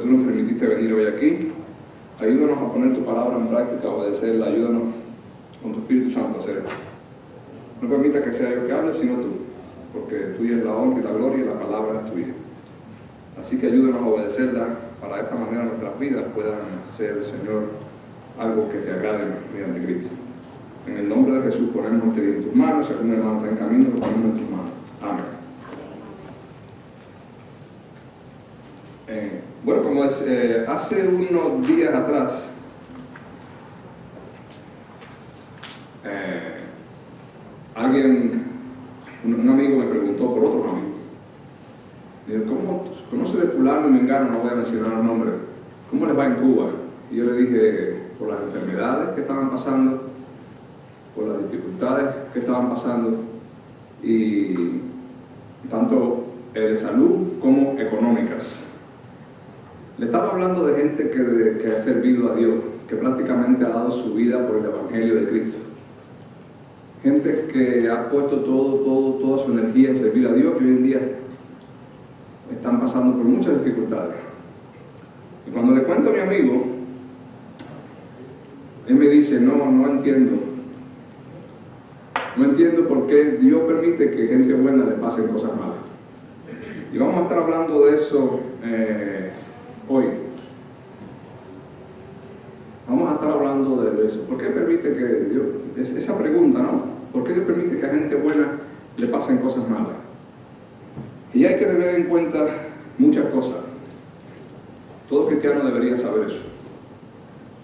tú nos permitiste venir hoy aquí. Ayúdanos a poner tu palabra en práctica, a obedecerla. Ayúdanos con tu Espíritu Santo a hacer esto. No permita que sea yo que hable, sino tú, porque tuya es la honra y la gloria y la palabra es tuya. Así que ayúdanos a obedecerla para de esta manera nuestras vidas puedan ser, Señor, algo que te agrade mediante Cristo. En el nombre de Jesús ponemos este día en tus manos. Si algún hermano está en camino, lo ponemos en tus manos. Amén. Bueno, como hace unos días atrás, un amigo me preguntó por otros amigos. Dijo, ¿cómo conoce de fulano y mengano? No voy a mencionar el nombre. ¿Cómo les va en Cuba? Y yo le dije, por las enfermedades que estaban pasando, por las dificultades que estaban pasando, y tanto de salud como económicas. Le estaba hablando de gente que ha servido a Dios, que prácticamente ha dado su vida por el Evangelio de Cristo. Gente que ha puesto toda su energía en servir a Dios y hoy en día están pasando por muchas dificultades. Y cuando le cuento a mi amigo, él me dice, no entiendo. No entiendo por qué Dios permite que gente buena le pasen cosas malas. Y vamos a estar hablando de eso hoy. Vamos a estar hablando de eso. ¿Por qué permite que Dios, esa pregunta, ¿no? ¿Por qué Dios permite que a gente buena le pasen cosas malas? Y hay que tener en cuenta muchas cosas. Todo cristiano debería saber eso.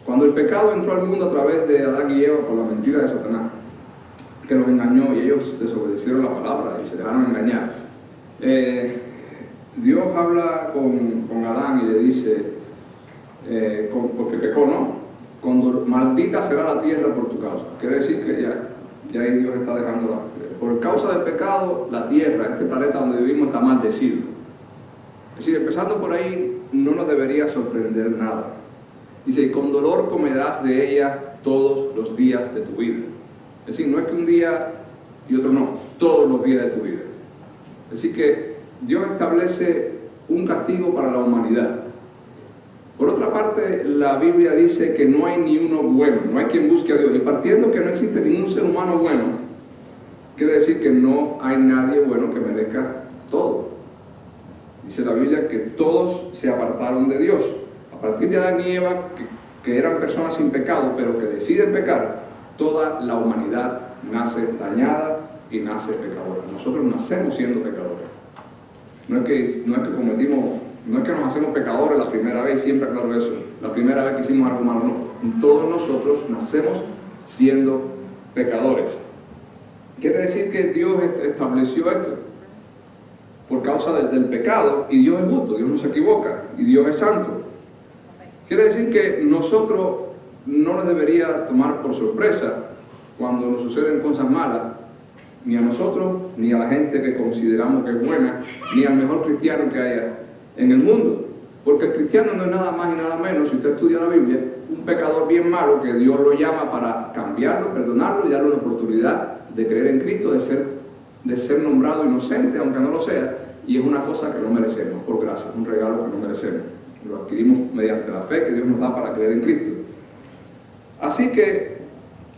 Cuando el pecado entró al mundo a través de Adán y Eva por la mentira de Satanás, que los engañó y ellos desobedecieron la palabra y se dejaron engañar, Dios habla con Adán y le dice, porque pecó, ¿no? Cuando maldita será la tierra por tu causa. Quiere decir que ya ahí Dios está dejando por causa del pecado, la tierra, este planeta donde vivimos está maldecido. Es decir, empezando por ahí, no nos debería sorprender nada. Dice, y con dolor comerás de ella todos los días de tu vida. Es decir, no es que un día y otro no, todos los días de tu vida. Es decir, que Dios establece un castigo para la humanidad. Por otra parte, la Biblia dice que no hay ni uno bueno, no hay quien busque a Dios. Y partiendo que no existe ningún ser humano bueno, quiere decir que no hay nadie bueno que merezca todo. Dice la Biblia que todos se apartaron de Dios. A partir de Adán y Eva, que eran personas sin pecado, pero que deciden pecar, toda la humanidad nace dañada y nace pecadora. Nosotros nacemos siendo pecadores. No es que nos hacemos pecadores la primera vez, siempre aclaro eso. La primera vez que hicimos algo malo, no. Todos nosotros nacemos siendo pecadores. Quiere decir que Dios estableció esto por causa del pecado, y Dios es justo, Dios no se equivoca, y Dios es santo. Quiere decir que nosotros no nos debería tomar por sorpresa cuando nos suceden cosas malas, ni a nosotros, ni a la gente que consideramos que es buena, ni al mejor cristiano que haya en el mundo. Porque el cristiano no es nada más y nada menos, si usted estudia la Biblia, un pecador bien malo que Dios lo llama para cambiarlo, perdonarlo y darle una oportunidad de creer en Cristo, de ser nombrado inocente, aunque no lo sea, y es una cosa que no merecemos, por gracia, un regalo que no merecemos. Lo adquirimos mediante la fe que Dios nos da para creer en Cristo. Así que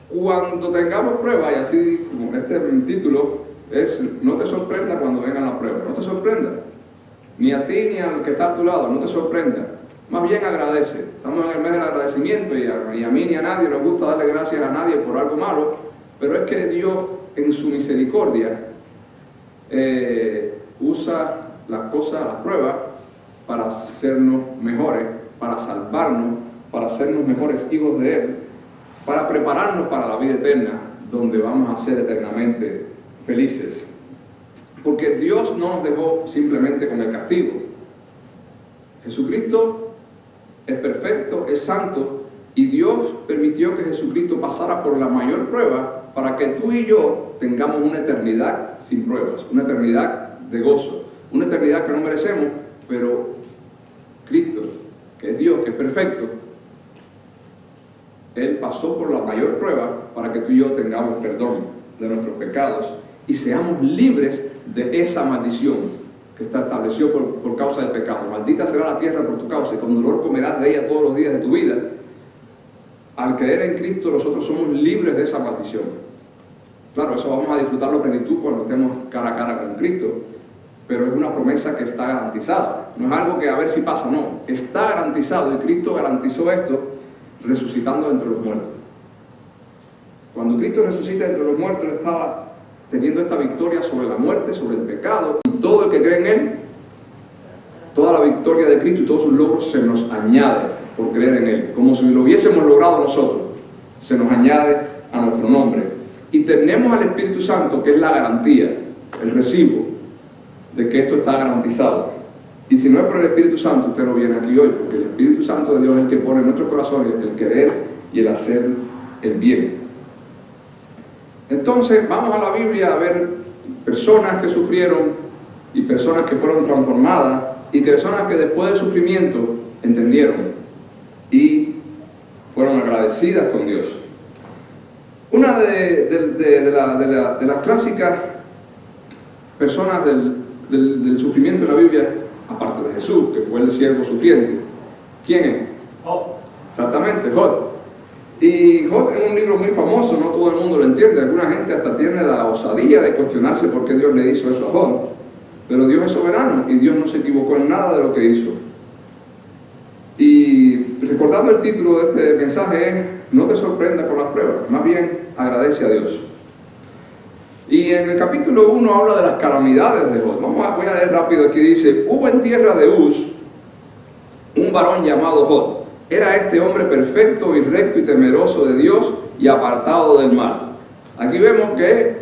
cuando tengamos pruebas, y así como este título es, no te sorprenda cuando vengan las pruebas, no te sorprenda, ni a ti ni al que está a tu lado, no te sorprenda, más bien agradece. Estamos en el mes del agradecimiento y a mí ni a nadie nos gusta darle gracias a nadie por algo malo, pero es que Dios en su misericordia usa las cosas, las pruebas, para hacernos mejores, para salvarnos, para hacernos mejores hijos de Él, para prepararnos para la vida eterna, donde vamos a ser eternamente felices. Porque Dios no nos dejó simplemente con el castigo. Jesucristo es perfecto, es santo, y Dios permitió que Jesucristo pasara por la mayor prueba para que tú y yo tengamos una eternidad sin pruebas, una eternidad de gozo, una eternidad que no merecemos, pero Cristo, que es Dios, que es perfecto, Él pasó por la mayor prueba para que tú y yo tengamos perdón de nuestros pecados y seamos libres de esa maldición que está establecido por causa del pecado. Maldita será la tierra por tu causa y con dolor comerás de ella todos los días de tu vida. Al creer en Cristo nosotros somos libres de esa maldición. Claro, eso vamos a disfrutarlo a plenitud cuando estemos cara a cara con Cristo, pero es una promesa que está garantizada. No es algo que a ver si pasa, no. Está garantizado y Cristo garantizó esto resucitando entre los muertos. Cuando Cristo resucita entre los muertos, Él estaba teniendo esta victoria sobre la muerte, sobre el pecado, y todo el que cree en Él, toda la victoria de Cristo y todos sus logros se nos añade por creer en Él, como si lo hubiésemos logrado nosotros, se nos añade a nuestro nombre. Y tenemos al Espíritu Santo, que es la garantía, el recibo de que esto está garantizado. Y si no es por el Espíritu Santo, usted no viene aquí hoy, porque el Espíritu Santo de Dios es el que pone en nuestros corazones el querer y el hacer el bien. Entonces vamos a la Biblia a ver personas que sufrieron y personas que fueron transformadas y personas que después del sufrimiento entendieron y fueron agradecidas con Dios. Una de las clásicas personas del sufrimiento en la Biblia, aparte de Jesús, que fue el siervo sufriente, ¿quién es? Job. Exactamente, Job. Y Job es un libro muy famoso, no todo el mundo lo entiende, alguna gente hasta tiene la osadía de cuestionarse por qué Dios le hizo eso a Job. Pero Dios es soberano y Dios no se equivocó en nada de lo que hizo. Y recordando el título de este mensaje es: no te sorprendas con las pruebas, más bien agradece a Dios. Y en el capítulo 1 habla de las calamidades de Job. Voy a leer rápido aquí, dice: hubo en tierra de Uz un varón llamado Job. Era este hombre perfecto y recto y temeroso de Dios y apartado del mal. Aquí vemos que,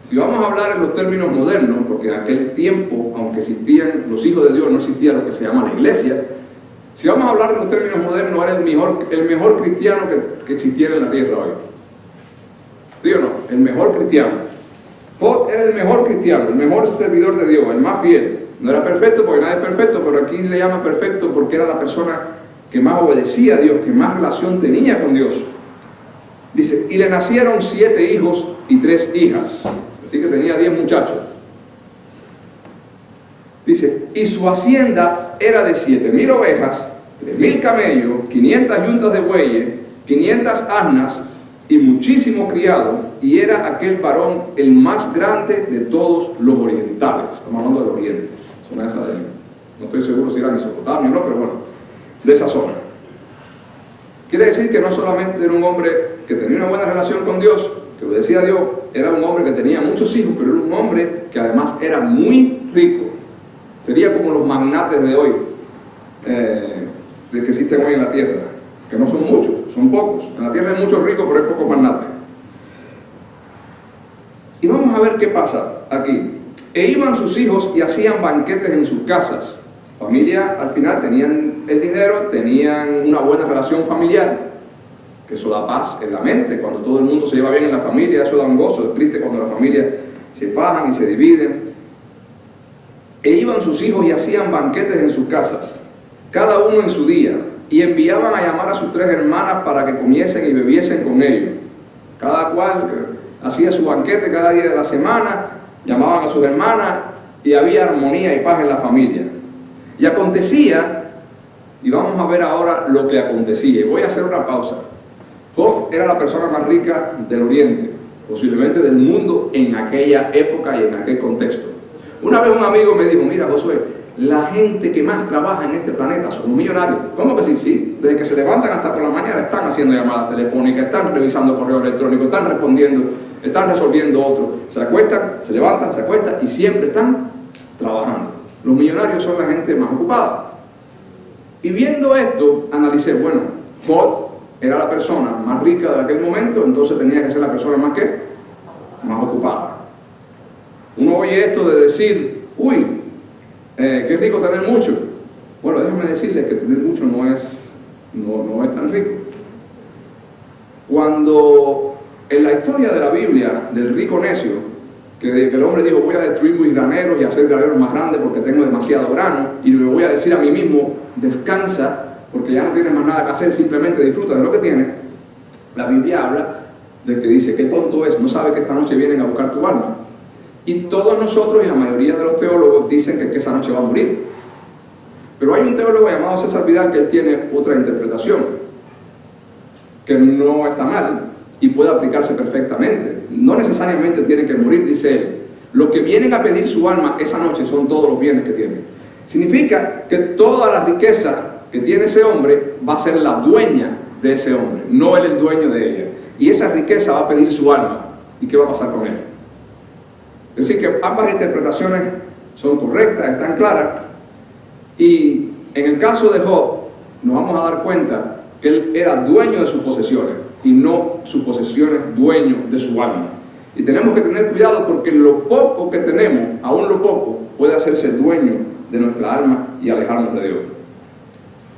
si vamos a hablar en los términos modernos, porque en aquel tiempo, aunque existían los hijos de Dios, no existía lo que se llama la iglesia. Si vamos a hablar en los términos modernos, era el mejor cristiano que existiera en la tierra hoy. ¿Sí o no? El mejor cristiano. Job era el mejor cristiano, el mejor servidor de Dios, el más fiel. No era perfecto porque nadie es perfecto, pero aquí le llama perfecto porque era la persona que más obedecía a Dios, que más relación tenía con Dios. Dice: y le nacieron 7 hijos y 3 hijas. Así que tenía 10 muchachos. Dice: y su hacienda era de 7,000 ovejas, 3,000 camellos, 500 yuntas de bueyes, 500 asnas y muchísimo criado, y era aquel varón el más grande de todos los orientales. Estamos hablando del oriente, zona esa de, no estoy seguro si era Mesopotamia o no, pero bueno, de esa zona. Quiere decir que no solamente era un hombre que tenía una buena relación con Dios, que obedecía a Dios, era un hombre que tenía muchos hijos, pero era un hombre que además era muy rico. Sería como los magnates de hoy, de que existen hoy en la tierra, que no son muchos, son pocos. En la tierra hay muchos ricos, pero hay pocos magnates. Y vamos a ver qué pasa aquí. E iban sus hijos y hacían banquetes en sus casas. Familia, al final tenían el dinero, tenían una buena relación familiar, que eso da paz en la mente. Cuando todo el mundo se lleva bien en la familia, eso da un gozo. Es triste cuando la familia se fajan y se dividen. E iban sus hijos y hacían banquetes en sus casas, cada uno en su día, y enviaban a llamar a sus 3 hermanas para que comiesen y bebiesen con ellos. Cada cual hacía su banquete cada día de la semana, llamaban a sus hermanas y había armonía y paz en la familia. Y acontecía, y vamos a ver ahora lo que acontecía, y voy a hacer una pausa. Job era la persona más rica del Oriente, posiblemente del mundo en aquella época y en aquel contexto. Una vez un amigo me dijo: mira, Josué, la gente que más trabaja en este planeta son millonarios. ¿Cómo que sí? Sí, desde que se levantan hasta por la mañana están haciendo llamadas telefónicas, están revisando correo electrónico, están respondiendo, están resolviendo otros. Se acuestan, se levantan, se acuestan y siempre están trabajando. Los millonarios son la gente más ocupada. Y viendo esto, analicé, bueno, Job era la persona más rica de aquel momento, entonces tenía que ser la persona más ¿qué? Más ocupada. Uno oye esto de decir: uy, qué rico tener mucho. Bueno, déjame decirles que tener mucho no es tan rico. Cuando en la historia de la Biblia, del rico necio, que el hombre dijo: voy a destruir mis graneros y hacer graneros más grandes porque tengo demasiado grano, y me voy a decir a mí mismo: descansa, porque ya no tienes más nada que hacer, simplemente disfruta de lo que tienes. La Biblia habla de que dice: qué tonto es, no sabe que esta noche vienen a buscar tu alma. Y todos nosotros y la mayoría de los teólogos dicen que esa noche va a morir. Pero hay un teólogo llamado César Vidal que él tiene otra interpretación, que no está mal y puede aplicarse perfectamente. No necesariamente tienen que morir, dice él. Los que vienen a pedir su alma esa noche son todos los bienes que tienen. Significa que toda la riqueza que tiene ese hombre va a ser la dueña de ese hombre, no él el dueño de ella. Y esa riqueza va a pedir su alma. ¿Y qué va a pasar con él? Es decir, que ambas interpretaciones son correctas, están claras. Y en el caso de Job, nos vamos a dar cuenta que él era dueño de sus posesiones y no sus posesiones dueño de su alma. Y tenemos que tener cuidado porque lo poco que tenemos, aún lo poco, puede hacerse dueño de nuestra alma y alejarnos de Dios.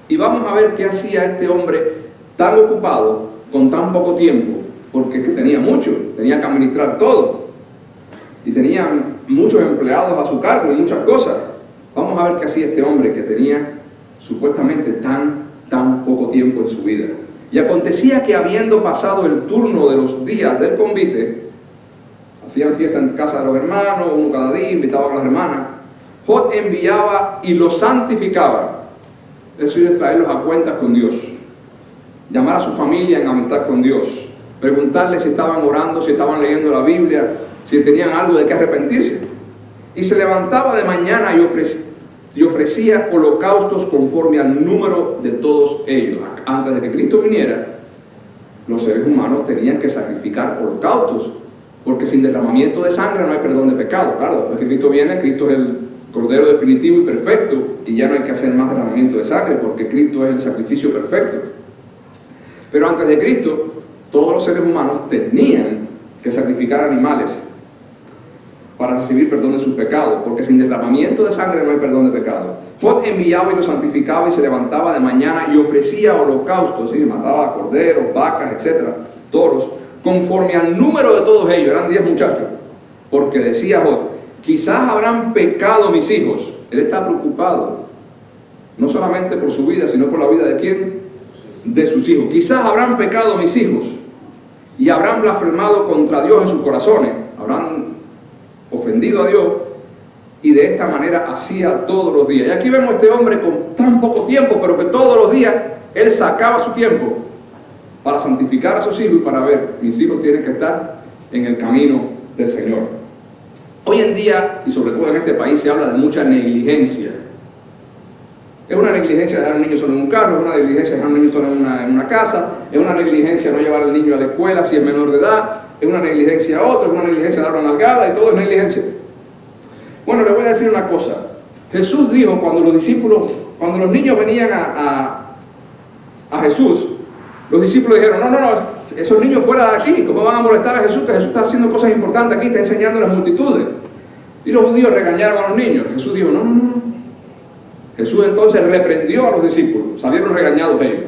Y vamos a ver qué hacía este hombre tan ocupado, con tan poco tiempo, porque es que tenía mucho, tenía que administrar todo. Y tenía muchos empleados a su cargo y muchas cosas. Vamos a ver qué hacía este hombre que tenía supuestamente tan poco tiempo en su vida. Y acontecía que habiendo pasado el turno de los días del convite, hacían fiesta en casa de los hermanos, uno cada día, invitaban a las hermanas, Job enviaba y los santificaba. Eso es traerlos a cuentas con Dios, llamar a su familia en amistad con Dios, preguntarles si estaban orando, si estaban leyendo la Biblia, si tenían algo de qué arrepentirse. Y se levantaba de mañana y ofrecía holocaustos conforme al número de todos ellos. Antes de que Cristo viniera, los seres humanos tenían que sacrificar holocaustos, porque sin derramamiento de sangre no hay perdón de pecado. Claro, después que Cristo viene, Cristo es el Cordero definitivo y perfecto, y ya no hay que hacer más derramamiento de sangre, porque Cristo es el sacrificio perfecto. Pero antes de Cristo, todos los seres humanos tenían que sacrificar animales para recibir perdón de sus pecados, porque sin derramamiento de sangre no hay perdón de pecado. Job enviaba y los santificaba y se levantaba de mañana y ofrecía holocaustos, ¿sí? Mataba corderos, vacas, etcétera, toros, conforme al número de todos ellos. Eran 10 muchachos, porque decía Job, quizás habrán pecado mis hijos. Él está preocupado, no solamente por su vida, sino por la vida de ¿quién? De sus hijos. Quizás habrán pecado mis hijos y habrán blasfemado contra Dios en sus corazones, habrán ofendido a Dios, y de esta manera hacía todos los días. Y aquí vemos a este hombre con tan poco tiempo, pero que todos los días él sacaba su tiempo para santificar a sus hijos y para ver, mis hijos tienen que estar en el camino del Señor. Hoy en día, y sobre todo en este país, se habla de mucha negligencia. Es una negligencia dejar a un niño solo en un carro, es una negligencia dejar a un niño solo en una casa, es una negligencia no llevar al niño a la escuela si es menor de edad, es una negligencia a otro, es una negligencia dar una nalgada, y todo es negligencia. Bueno, le voy a decir una cosa. Jesús dijo cuando los niños venían a Jesús, los discípulos dijeron, no, esos niños fuera de aquí, ¿cómo van a molestar a Jesús? Que Jesús está haciendo cosas importantes aquí, está enseñando a las multitudes. Y los judíos regañaron a los niños. Jesús dijo, no. Jesús entonces reprendió a los discípulos, salieron regañados ellos.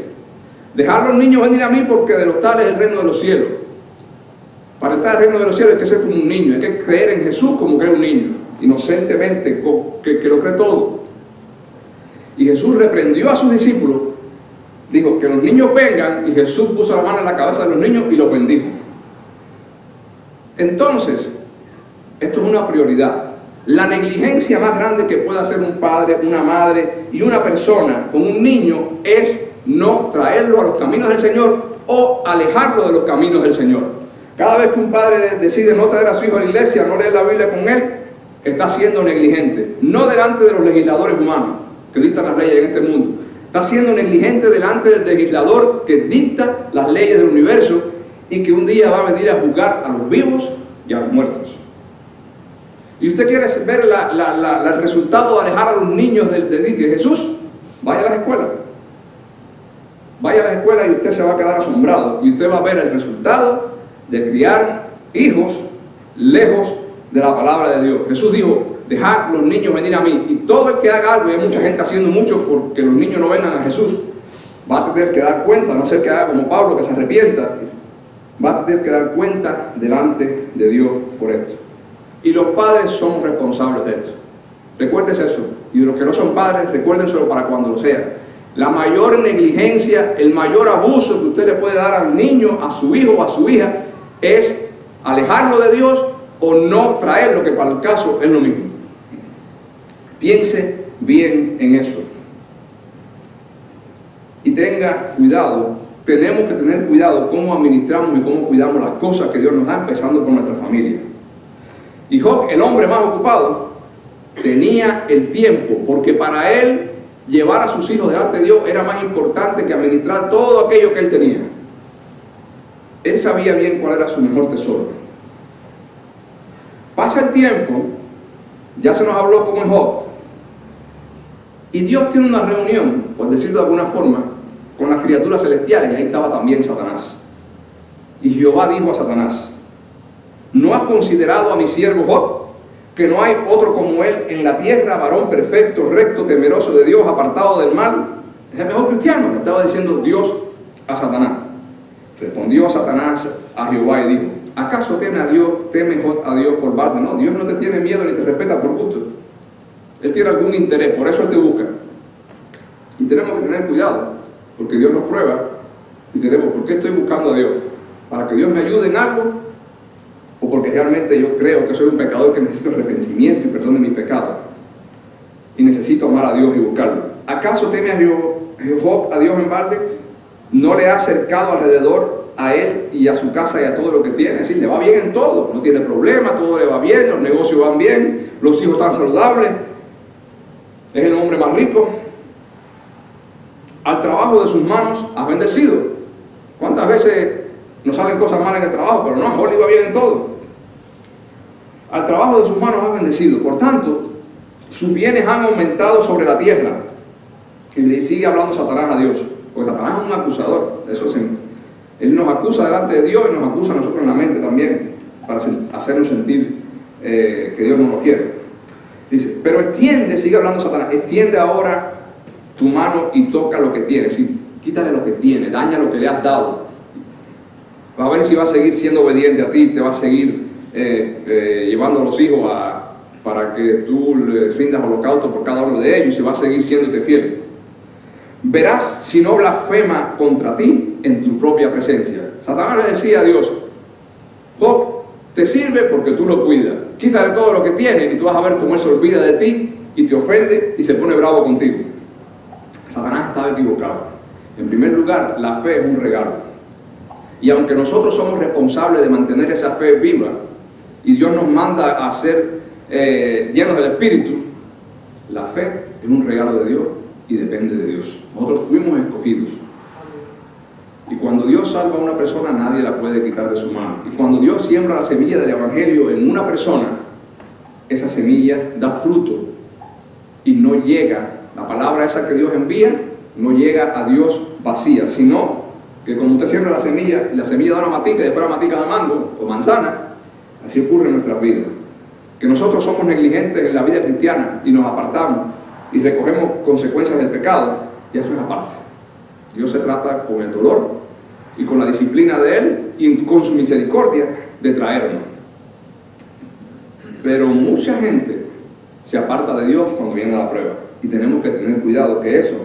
Dejad a los niños venir a mí porque de los tales es el reino de los cielos. Para entrar al reino de los cielos hay que ser como un niño, hay que creer en Jesús como cree un niño, inocentemente, que lo cree todo. Y Jesús reprendió a sus discípulos, dijo que los niños vengan, y Jesús puso la mano en la cabeza de los niños y los bendijo. Entonces, esto es una prioridad. La negligencia más grande que puede hacer un padre, una madre y una persona con un niño es no traerlo a los caminos del Señor o alejarlo de los caminos del Señor. Cada vez que un padre decide no traer a su hijo a la iglesia, no leer la Biblia con él, está siendo negligente. No delante de los legisladores humanos que dictan las leyes en este mundo. Está siendo negligente delante del legislador que dicta las leyes del universo y que un día va a venir a juzgar a los vivos y a los muertos. Y usted quiere ver el resultado de alejar a los niños de Jesús, vaya a las escuelas. Vaya a las escuelas y usted se va a quedar asombrado. Y usted va a ver el resultado de criar hijos lejos de la palabra de Dios. Jesús dijo, dejad los niños venir a mí. Y todo el que haga algo, y hay mucha gente haciendo mucho porque los niños no vengan a Jesús, va a tener que dar cuenta, a no ser que haga como Pablo, que se arrepienta, va a tener que dar cuenta delante de Dios por esto. Y los padres somos responsables de esto. Recuérdense eso. Y de los que no son padres, recuérdenselo para cuando lo sean. La mayor negligencia, el mayor abuso que usted le puede dar al niño, a su hijo o a su hija, es alejarlo de Dios o no traerlo, que para el caso es lo mismo. Piense bien en eso. Y tenga cuidado, tenemos que tener cuidado cómo administramos y cómo cuidamos las cosas que Dios nos da, empezando por nuestra familia. Y Job, el hombre más ocupado, tenía el tiempo, porque para él llevar a sus hijos delante de Dios era más importante que administrar todo aquello que él tenía. Él sabía bien cuál era su mejor tesoro. Pasa el tiempo, ya se nos habló como en Job, y Dios tiene una reunión, por decirlo de alguna forma, con las criaturas celestiales, y ahí estaba también Satanás. Y Jehová dijo a Satanás: ¿no has considerado a mi siervo Job, que no hay otro como él en la tierra, varón perfecto, recto, temeroso de Dios, apartado del mal? Es el mejor cristiano, le estaba diciendo Dios a Satanás. Respondió Satanás a Jehová y dijo: ¿acaso teme a Dios por balde? No, Dios no te tiene miedo ni te respeta por gusto. Él tiene algún interés, por eso Él te busca. Y tenemos que tener cuidado, porque Dios nos prueba y tenemos: ¿por qué estoy buscando a Dios? ¿Para que Dios me ayude en algo? ¿O porque realmente yo creo que soy un pecador que necesito arrepentimiento y perdón de mi pecado? Y necesito amar a Dios y buscarlo. ¿Acaso teme a Job a Dios en balde? ¿No le ha acercado alrededor a él y a su casa y a todo lo que tiene? Es decir, le va bien en todo, no tiene problema, todo le va bien, los negocios van bien, los hijos están saludables, es el hombre más rico. Al trabajo de sus manos has bendecido. ¿Cuántas veces nos salen cosas malas en el trabajo? Pero no, a Job le iba bien en todo. Al trabajo de sus manos has bendecido. Por tanto, sus bienes han aumentado sobre la tierra. Y le sigue hablando Satanás a Dios. Porque Satanás es un acusador. Eso sí. Él nos acusa delante de Dios y nos acusa a nosotros en la mente también, para hacernos sentir que Dios no nos quiere. Dice: pero extiende, sigue hablando Satanás, extiende ahora tu mano y toca lo que tienes. Sí, quítale lo que tiene, daña lo que le has dado. Va a ver si va a seguir siendo obediente a ti, te va a seguir llevando a los hijos para que tú le rindas holocausto por cada uno de ellos, y va a seguir siéndote fiel. Verás si no blasfema contra ti en tu propia presencia. Satanás le decía a Dios: Job te sirve porque tú lo cuidas, quítale todo lo que tiene y tú vas a ver cómo él se olvida de ti y te ofende y se pone bravo contigo. Satanás estaba equivocado. En primer lugar, la fe es un regalo, y aunque nosotros somos responsables de mantener esa fe viva y Dios nos manda a ser llenos del Espíritu, la fe es un regalo de Dios y depende de Dios. Nosotros fuimos escogidos. Y cuando Dios salva a una persona, nadie la puede quitar de su mano. Y cuando Dios siembra la semilla del Evangelio en una persona, esa semilla da fruto y no llega, la palabra esa que Dios envía, no llega a Dios vacía, sino que cuando usted siembra la semilla, y la semilla da una matica y después la matica da mango o manzana, así ocurre en nuestras vidas. Que nosotros somos negligentes en la vida cristiana y nos apartamos y recogemos consecuencias del pecado, y eso es aparte. Dios se trata con el dolor y con la disciplina de Él y con su misericordia de traernos. Pero mucha gente se aparta de Dios cuando viene la prueba, y tenemos que tener cuidado que eso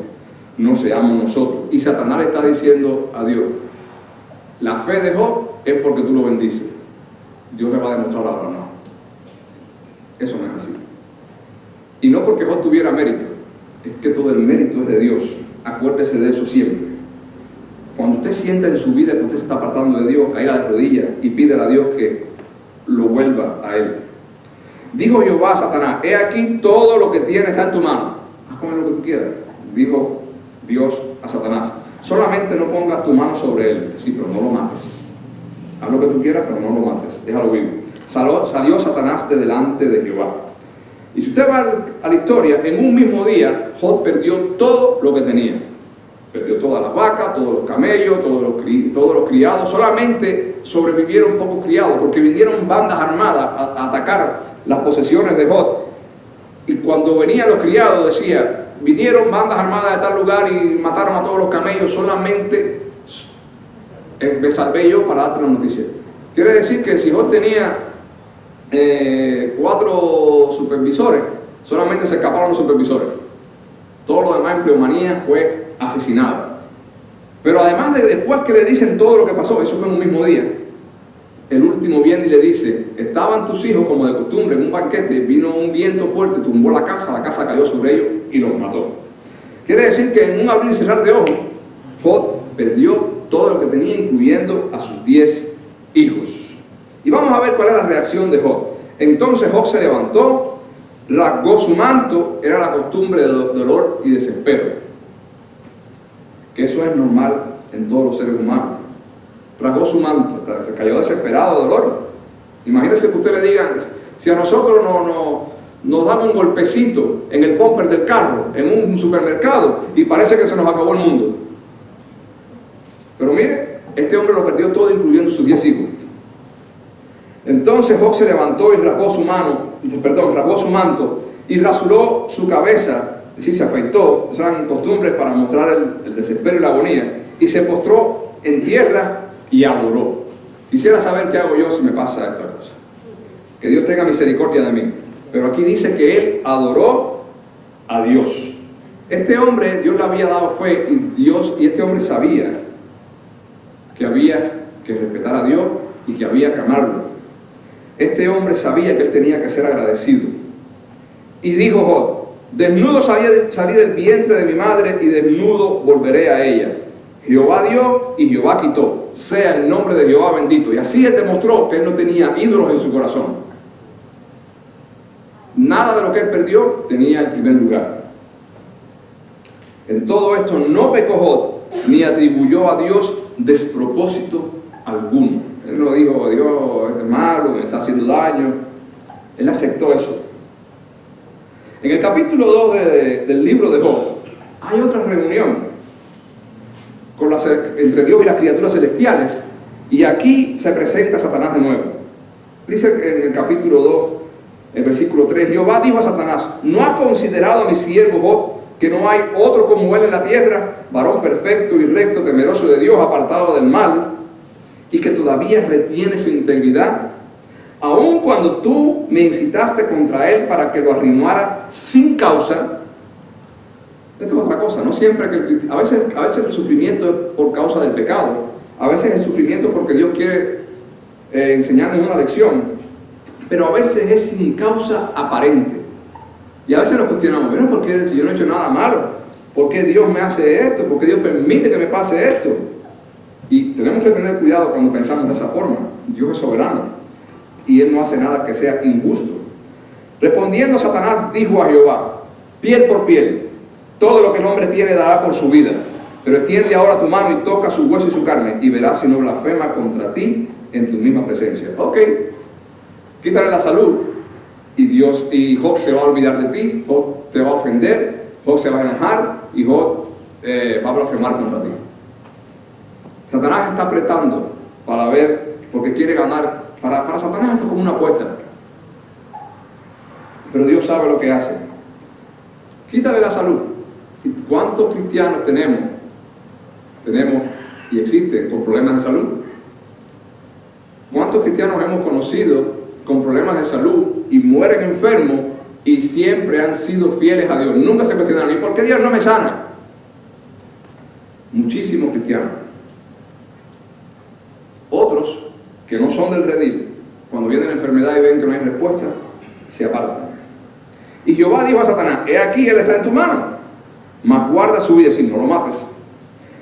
no seamos nosotros. Y Satanás le está diciendo a Dios: la fe de Job es porque tú lo bendices. Dios le va a demostrar ahora, no. Eso no es así. Y no porque Job tuviera mérito, es que todo el mérito es de Dios. Acuérdese de eso siempre. Cuando usted sienta en su vida que usted se está apartando de Dios, caiga de rodillas y pídele a Dios que lo vuelva a Él. Dijo Jehová a Satanás: he aquí todo lo que tienes está en tu mano. Haz con él lo que tú quieras. Dijo Dios a Satanás: solamente no pongas tu mano sobre él. Sí, pero no lo mates. Haz lo que tú quieras, pero no lo mates. Déjalo vivo. Salió Satanás de delante de Jehová. Y si usted va a la historia, en un mismo día, Job perdió todo lo que tenía. Perdió todas las vacas, todos los camellos, todos los criados. Solamente sobrevivieron pocos criados, porque vinieron bandas armadas a atacar las posesiones de Job. Y cuando venían los criados, decía: vinieron bandas armadas de tal lugar y mataron a todos los camellos, solamente me salvé yo para darte la noticia. Quiere decir que si Job tenía 4 supervisores, solamente se escaparon los supervisores. Todo lo demás, empleomanía, fue asesinado. Pero además de después que le dicen todo lo que pasó, eso fue en un mismo día, el último viene y le dice, estaban tus hijos como de costumbre en un banquete, vino un viento fuerte, tumbó la casa cayó sobre ellos y los mató. Quiere decir que en un abrir y cerrar de ojos, Job perdió todo lo que tenía, incluyendo a sus 10 hijos. Y vamos a ver cuál es la reacción de Job. Entonces Job se levantó, rasgó su manto, era la costumbre de dolor y desespero, que eso es normal en todos los seres humanos. Rasgó su manto, se cayó desesperado de dolor. Imagínense que usted le diga, si a nosotros nos dan un golpecito en el bumper del carro, en un supermercado, y parece que se nos acabó el mundo. Pero mire, este hombre lo perdió todo, incluyendo sus 10 hijos. Entonces Job se levantó y rasgó su manto, y rasuró su cabeza, es decir, se afeitó, eran costumbres para mostrar el desespero y la agonía, y se postró en tierra y adoró. Quisiera saber qué hago yo si me pasa esta cosa. Que Dios tenga misericordia de mí. Pero aquí dice que él adoró a Dios. Este hombre, Dios le había dado fe y este hombre sabía que había que respetar a Dios y que había que amarlo. Este hombre sabía que él tenía que ser agradecido. Y dijo Job, desnudo salí del vientre de mi madre y desnudo volveré a ella. Jehová dio y Jehová quitó, sea el nombre de Jehová bendito. Y así él demostró que él no tenía ídolos en su corazón. Nada de lo que él perdió tenía el primer lugar. En todo esto no pecó Job, ni atribuyó a Dios despropósito alguno. Él no dijo, Dios es malo, me está haciendo daño. Él aceptó eso. En el capítulo 2 del libro de Job hay otra reunión entre Dios y las criaturas celestiales, y aquí se presenta Satanás de nuevo. Dice en el capítulo 2, el versículo 3, Jehová dijo a Satanás, ¿no has considerado a mi siervo Job, que no hay otro como él en la tierra, varón perfecto y recto, temeroso de Dios, apartado del mal, y que todavía retiene su integridad? Aun cuando tú me incitaste contra él para que lo arrimara sin causa. Esto es otra cosa, no siempre a veces el sufrimiento es por causa del pecado, a veces el sufrimiento es porque Dios quiere enseñarnos una lección, pero a veces es sin causa aparente. Y a veces nos cuestionamos, ¿pero por qué si yo no he hecho nada malo? ¿Por qué Dios me hace esto? ¿Por qué Dios permite que me pase esto? Y tenemos que tener cuidado cuando pensamos de esa forma. Dios es soberano y Él no hace nada que sea injusto. Respondiendo Satanás dijo a Jehová, piel por piel, todo lo que el hombre tiene dará por su vida, pero extiende ahora tu mano y toca su hueso y su carne, y verás si no blasfema contra ti en tu misma presencia. Ok, quítale la salud, y Job se va a olvidar de ti, Job te va a ofender, Job se va a enojar, y Job va a blasfemar contra ti. Satanás está apretando para ver, porque quiere ganar. Para Satanás esto es como una apuesta, pero Dios sabe lo que hace. Quítale la salud. ¿Cuántos cristianos tenemos y existen con problemas de salud? ¿Cuántos cristianos hemos conocido con problemas de salud y mueren enfermos y siempre han sido fieles a Dios? Nunca se cuestionaron, ¿y por qué Dios no me sana? Muchísimos cristianos. Otros que no son del redil, cuando viene la enfermedad y ven que no hay respuesta, se apartan. Y Jehová dijo a Satanás, he aquí, él está en tu mano, mas guarda su vida, si no lo mates.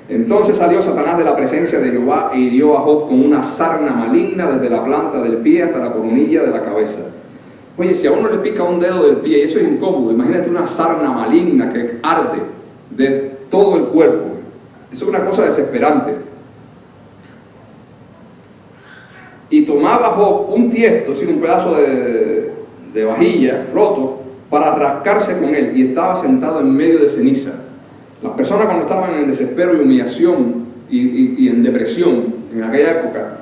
Entonces salió Satanás de la presencia de Jehová e hirió a Job con una sarna maligna desde la planta del pie hasta la coronilla de la cabeza. Oye, si a uno le pica un dedo del pie, y eso es incómodo, imagínate una sarna maligna que arde de todo el cuerpo. Eso es una cosa desesperante. Y tomaba Job un tiesto, sin un pedazo de vajilla roto, para rascarse con él, y estaba sentado en medio de ceniza. Las personas cuando estaban en desespero y humillación y en depresión en aquella época,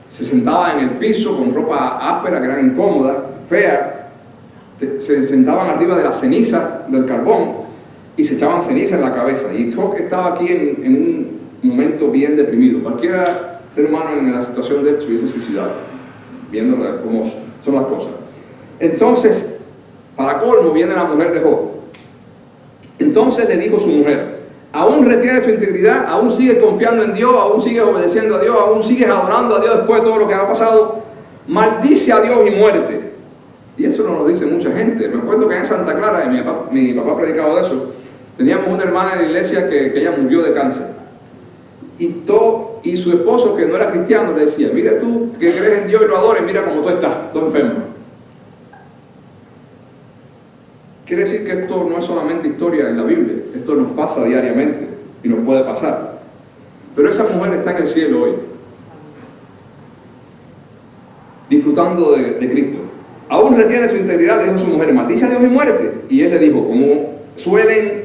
se sentaban en el piso con ropa áspera, que era incómoda, fea, se sentaban arriba de la ceniza del carbón y se echaban ceniza en la cabeza. Y Job estaba aquí en un momento bien deprimido. Cualquiera ser humano en la situación de él se hubiese suicidado, viendo cómo son las cosas. Entonces, para colmo, viene la mujer de Job. Entonces le dijo su mujer, Aún retienes tu integridad, aún sigues confiando en Dios, aún sigues obedeciendo a Dios, aún sigues adorando a Dios después de todo lo que ha pasado. Maldice a Dios y muérete. Y eso no lo dice mucha gente. Me acuerdo que en Santa Clara, mi papá predicaba de eso, teníamos una hermana de la iglesia que ella murió de cáncer. Y su esposo, que no era cristiano, le decía: mira tú que crees en Dios y lo adores, mira cómo tú estás, todo enfermo. Quiere decir que esto no es solamente historia en la Biblia, esto nos pasa diariamente y nos puede pasar. Pero esa mujer está en el cielo hoy, disfrutando de Cristo. Aún retiene tu integridad, le dijo su mujer: maldice a Dios y muérete. Y él le dijo, como suelen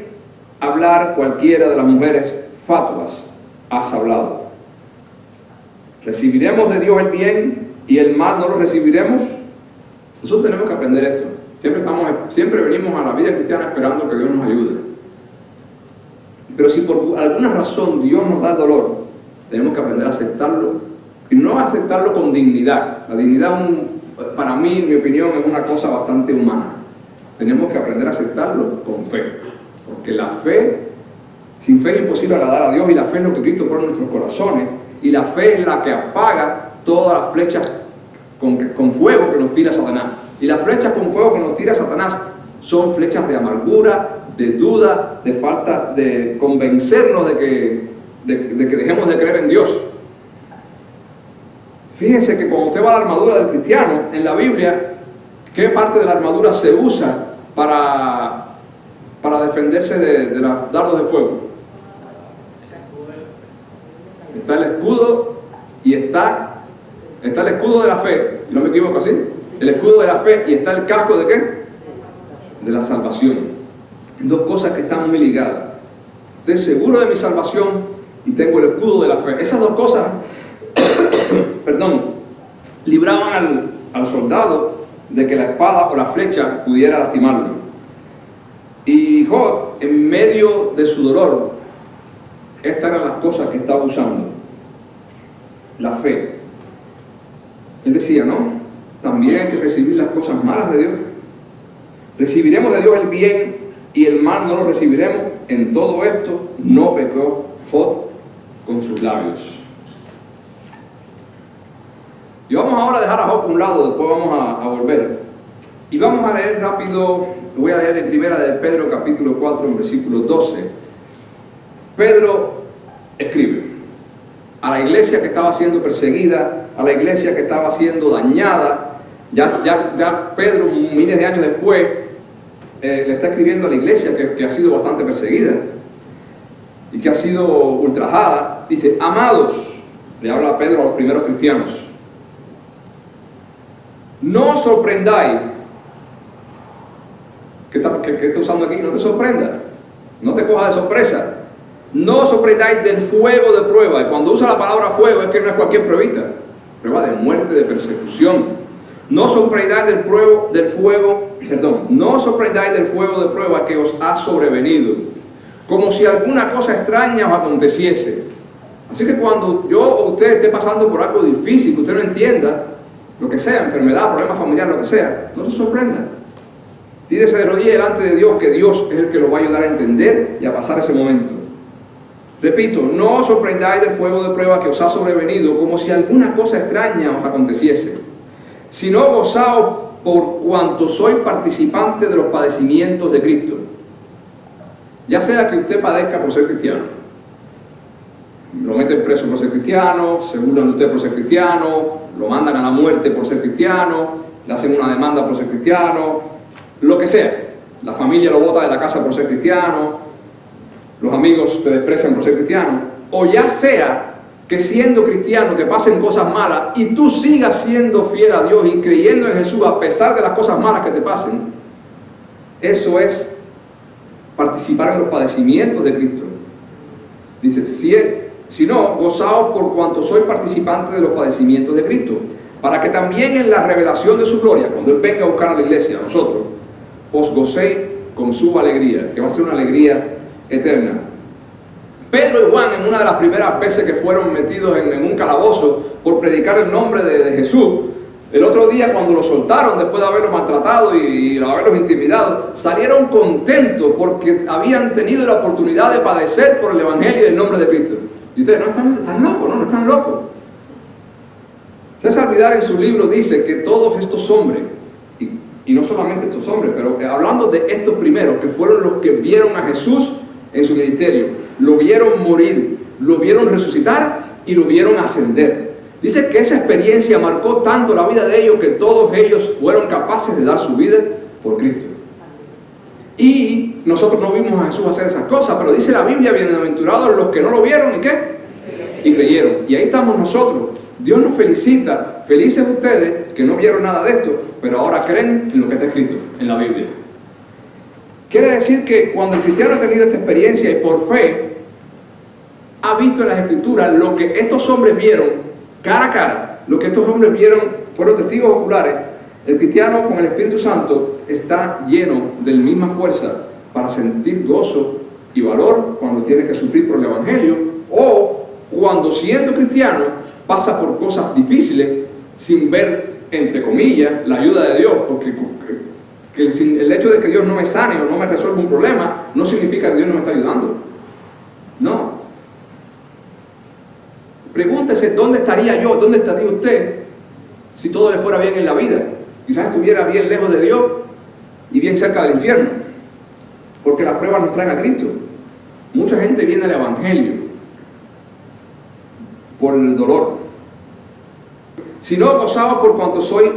hablar cualquiera de las mujeres fatuas, has hablado. ¿Recibiremos de Dios el bien y el mal no lo recibiremos? Nosotros tenemos que aprender esto. Siempre venimos a la vida cristiana esperando que Dios nos ayude. Pero si por alguna razón Dios nos da el dolor, tenemos que aprender a aceptarlo, y no aceptarlo con dignidad. La dignidad, para mí, en mi opinión, es una cosa bastante humana. Tenemos que aprender a aceptarlo con fe, porque la fe, sin fe es imposible agradar a Dios, y la fe es lo que Cristo pone en nuestros corazones, y la fe es la que apaga todas las flechas con fuego que nos tira Satanás. Y las flechas con fuego que nos tira Satanás son flechas de amargura, de duda, de falta de convencernos de que dejemos de creer en Dios. Fíjense que cuando usted va a la armadura del cristiano, en la Biblia, ¿qué parte de la armadura se usa para defenderse de los dardos de fuego? Está el escudo y está el escudo de la fe, si no me equivoco así. El escudo de la fe, y está el casco ¿de qué? De la salvación. Dos cosas que están muy ligadas. Estoy seguro de mi salvación y tengo el escudo de la fe. Esas dos cosas libraban al soldado de que la espada o la flecha pudiera lastimarlo. Y Job, en medio de su dolor, estas eran las cosas que estaba usando. La fe. Él decía, no, también hay que recibir las cosas malas de Dios. Recibiremos de Dios el bien y el mal no lo recibiremos. En todo esto no pecó Job con sus labios. Y vamos ahora a dejar a Job a un lado, después vamos a volver. Y vamos a leer rápido, voy a leer en primera de Pedro capítulo 4, en versículo 12. Pedro escribe a la iglesia que estaba siendo perseguida, a la iglesia que estaba siendo dañada. Ya Pedro, miles de años después, le está escribiendo a la iglesia que ha sido bastante perseguida y que ha sido ultrajada. Dice: amados, le habla a Pedro a los primeros cristianos, no os sorprendáis. ¿Qué está usando aquí? No te sorprenda, no te cojas de sorpresa. No os sorprendáis del fuego de prueba. Y cuando usa la palabra fuego es que no es cualquier pruebita, prueba de muerte, de persecución. No os sorprendáis no os sorprendáis del fuego de prueba que os ha sobrevenido, como si alguna cosa extraña os aconteciese. Así que cuando yo o usted esté pasando por algo difícil, que usted no entienda, lo que sea, enfermedad, problema familiar, lo que sea, no se sorprenda. Tírese de rodillas delante de Dios, que Dios es el que lo va a ayudar a entender y a pasar ese momento. Repito, no os sorprendáis del fuego de prueba que os ha sobrevenido, como si alguna cosa extraña os aconteciese, sino gozaos por cuanto sois participantes de los padecimientos de Cristo. Ya sea que usted padezca por ser cristiano, lo meten preso por ser cristiano, se burlan de usted por ser cristiano, lo mandan a la muerte por ser cristiano, le hacen una demanda por ser cristiano, lo que sea, la familia lo bota de la casa por ser cristiano, los amigos te desprecian por ser cristiano, o ya sea que siendo cristiano te pasen cosas malas y tú sigas siendo fiel a Dios y creyendo en Jesús a pesar de las cosas malas que te pasen. Eso es participar en los padecimientos de Cristo. Dice, si no, gozaos por cuanto sois participantes de los padecimientos de Cristo, para que también en la revelación de su gloria, cuando Él venga a buscar a la iglesia, a nosotros, os gocéis con su alegría, que va a ser una alegría eterna. Pedro y Juan, en una de las primeras veces que fueron metidos en un calabozo por predicar el nombre de Jesús, El otro día, cuando lo soltaron después de haberlos maltratado y haberlos intimidado, salieron contentos porque habían tenido la oportunidad de padecer por el Evangelio y el nombre de Cristo. Y ustedes no están locos, no están locos. César Vidal en su libro dice que todos estos hombres, y no solamente estos hombres, pero hablando de estos primeros, que fueron los que vieron a Jesús en su ministerio, lo vieron morir, lo vieron resucitar y lo vieron ascender. Dice que esa experiencia marcó tanto la vida de ellos que todos ellos fueron capaces de dar su vida por Cristo. Y nosotros no vimos a Jesús hacer esas cosas, pero dice la Biblia, bienaventurados los que no lo vieron y ¿qué? Y creyeron. Y ahí estamos nosotros. Dios nos felicita, felices ustedes que no vieron nada de esto, pero ahora creen en lo que está escrito en la Biblia. Quiere decir que cuando el cristiano ha tenido esta experiencia y por fe ha visto en las Escrituras lo que estos hombres vieron cara a cara, lo que estos hombres vieron, fueron testigos oculares, el cristiano con el Espíritu Santo está lleno de la misma fuerza para sentir gozo y valor cuando tiene que sufrir por el Evangelio, o cuando siendo cristiano pasa por cosas difíciles sin ver, entre comillas, la ayuda de Dios, porque el hecho de que Dios no me sane o no me resuelva un problema no significa que Dios no me está ayudando. No. Pregúntese dónde estaría yo, dónde estaría usted si todo le fuera bien en la vida. Quizás estuviera bien lejos de Dios y bien cerca del infierno, porque las pruebas nos traen a Cristo. Mucha gente viene al Evangelio por el dolor. Si no gozaba por cuanto soy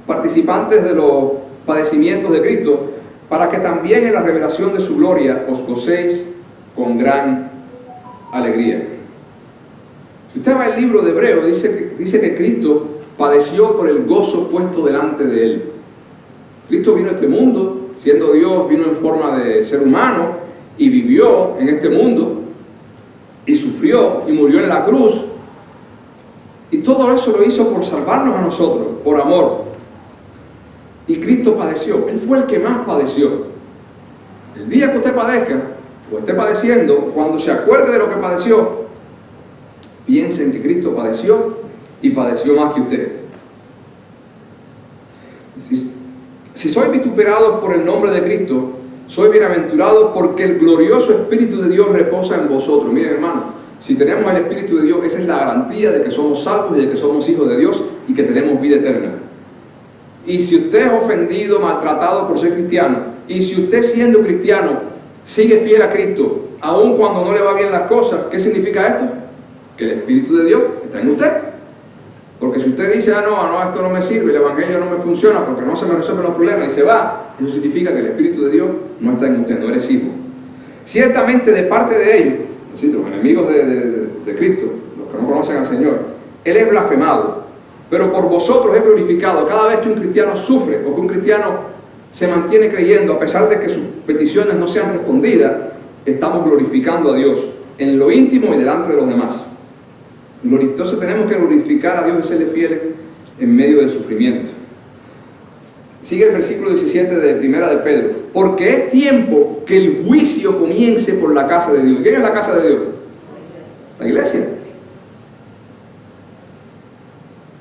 participantes de los padecimientos de Cristo, para que también en la revelación de su gloria os gocéis con gran alegría. Si usted va al libro de Hebreos, dice que Cristo padeció por el gozo puesto delante de él. Cristo vino a este mundo, siendo Dios, vino en forma de ser humano y vivió en este mundo y sufrió y murió en la cruz. Y todo eso lo hizo por salvarnos a nosotros, por amor. Y Cristo padeció. Él fue el que más padeció. El día que usted padezca, o esté padeciendo, cuando se acuerde de lo que padeció, piensen que Cristo padeció y padeció más que usted. Si soy vituperado por el nombre de Cristo, soy bienaventurado porque el glorioso Espíritu de Dios reposa en vosotros. Miren, hermano, si tenemos el Espíritu de Dios, esa es la garantía de que somos salvos y de que somos hijos de Dios y que tenemos vida eterna. Y si usted es ofendido, maltratado por ser cristiano, y si usted siendo cristiano sigue fiel a Cristo, aun cuando no le va bien las cosas, ¿qué significa esto? Que el Espíritu de Dios está en usted. Porque si usted dice, no, esto no me sirve, el Evangelio no me funciona porque no se me resuelven los problemas y se va, eso significa que el Espíritu de Dios no está en usted, no eres hijo. Ciertamente de parte de ellos, así, los enemigos de Cristo, los que no conocen al Señor, Él es blasfemado, pero por vosotros es glorificado. Cada vez que un cristiano sufre o que un cristiano se mantiene creyendo, a pesar de que sus peticiones no sean respondidas, estamos glorificando a Dios en lo íntimo y delante de los demás. Entonces tenemos que glorificar a Dios y serle fieles en medio del sufrimiento. Sigue el versículo 17 de Primera de Pedro. Porque es tiempo que el juicio comience por la casa de Dios. ¿Quién es la casa de Dios? La iglesia.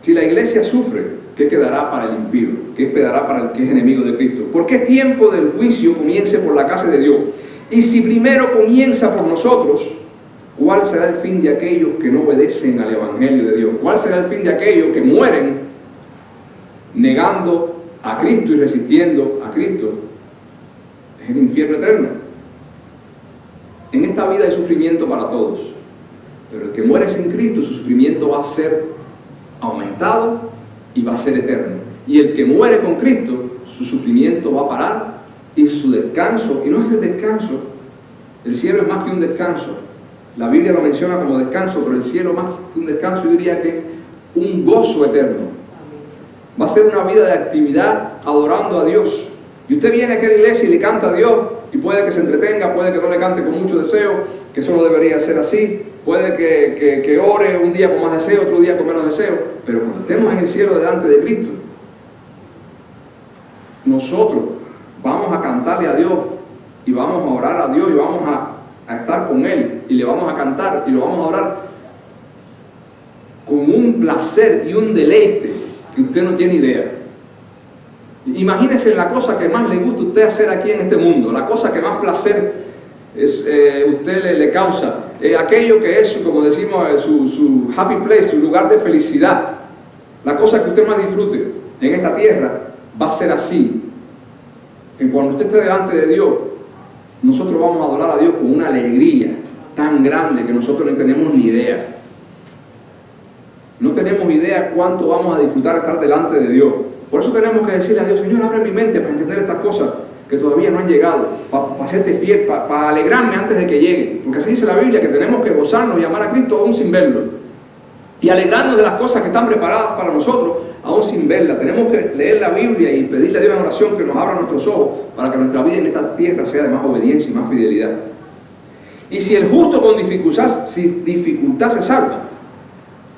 Si la iglesia sufre, ¿qué quedará para el impío? ¿Qué quedará para el que es enemigo de Cristo? Porque es tiempo del juicio comience por la casa de Dios. Y si primero comienza por nosotros, ¿cuál será el fin de aquellos que no obedecen al Evangelio de Dios? ¿Cuál será el fin de aquellos que mueren negando a Cristo y resistiendo a Cristo? Es el infierno eterno. En esta vida hay sufrimiento para todos, pero el que muere sin Cristo, su sufrimiento va a ser aumentado y va a ser eterno. Y el que muere con Cristo, su sufrimiento va a parar y su descanso, y no es el descanso, el cielo es más que un descanso. La Biblia lo menciona como descanso, pero el cielo más que un descanso, yo diría que un gozo eterno. Va a ser una vida de actividad adorando a Dios. Y usted viene a aquella iglesia y le canta a Dios, y puede que se entretenga, puede que no le cante con mucho deseo, que eso no debería ser así, puede que ore un día con más deseo, otro día con menos deseo, pero cuando estemos en el cielo delante de Cristo, nosotros vamos a cantarle a Dios, y vamos a orar a Dios, y vamos a estar con Él, y le vamos a cantar, y lo vamos a orar con un placer y un deleite que usted no tiene idea. Imagínese la cosa que más le gusta a usted hacer aquí en este mundo, la cosa que más placer usted le causa, aquello que es, como decimos, su happy place, su lugar de felicidad, la cosa que usted más disfrute en esta tierra, va a ser así. Y cuando usted esté delante de Dios, nosotros vamos a adorar a Dios con una alegría tan grande que nosotros no tenemos ni idea. No tenemos idea cuánto vamos a disfrutar estar delante de Dios. Por eso tenemos que decirle a Dios: Señor, abre mi mente para entender estas cosas que todavía no han llegado, para serte fiel, para alegrarme antes de que lleguen. Porque así dice la Biblia, que tenemos que gozarnos y amar a Cristo aún sin verlo. Y alegrarnos de las cosas que están preparadas para nosotros aún sin verlas. Tenemos que leer la Biblia y pedirle a Dios en oración que nos abra nuestros ojos para que nuestra vida en esta tierra sea de más obediencia y más fidelidad. Y si el justo con dificultad se salva,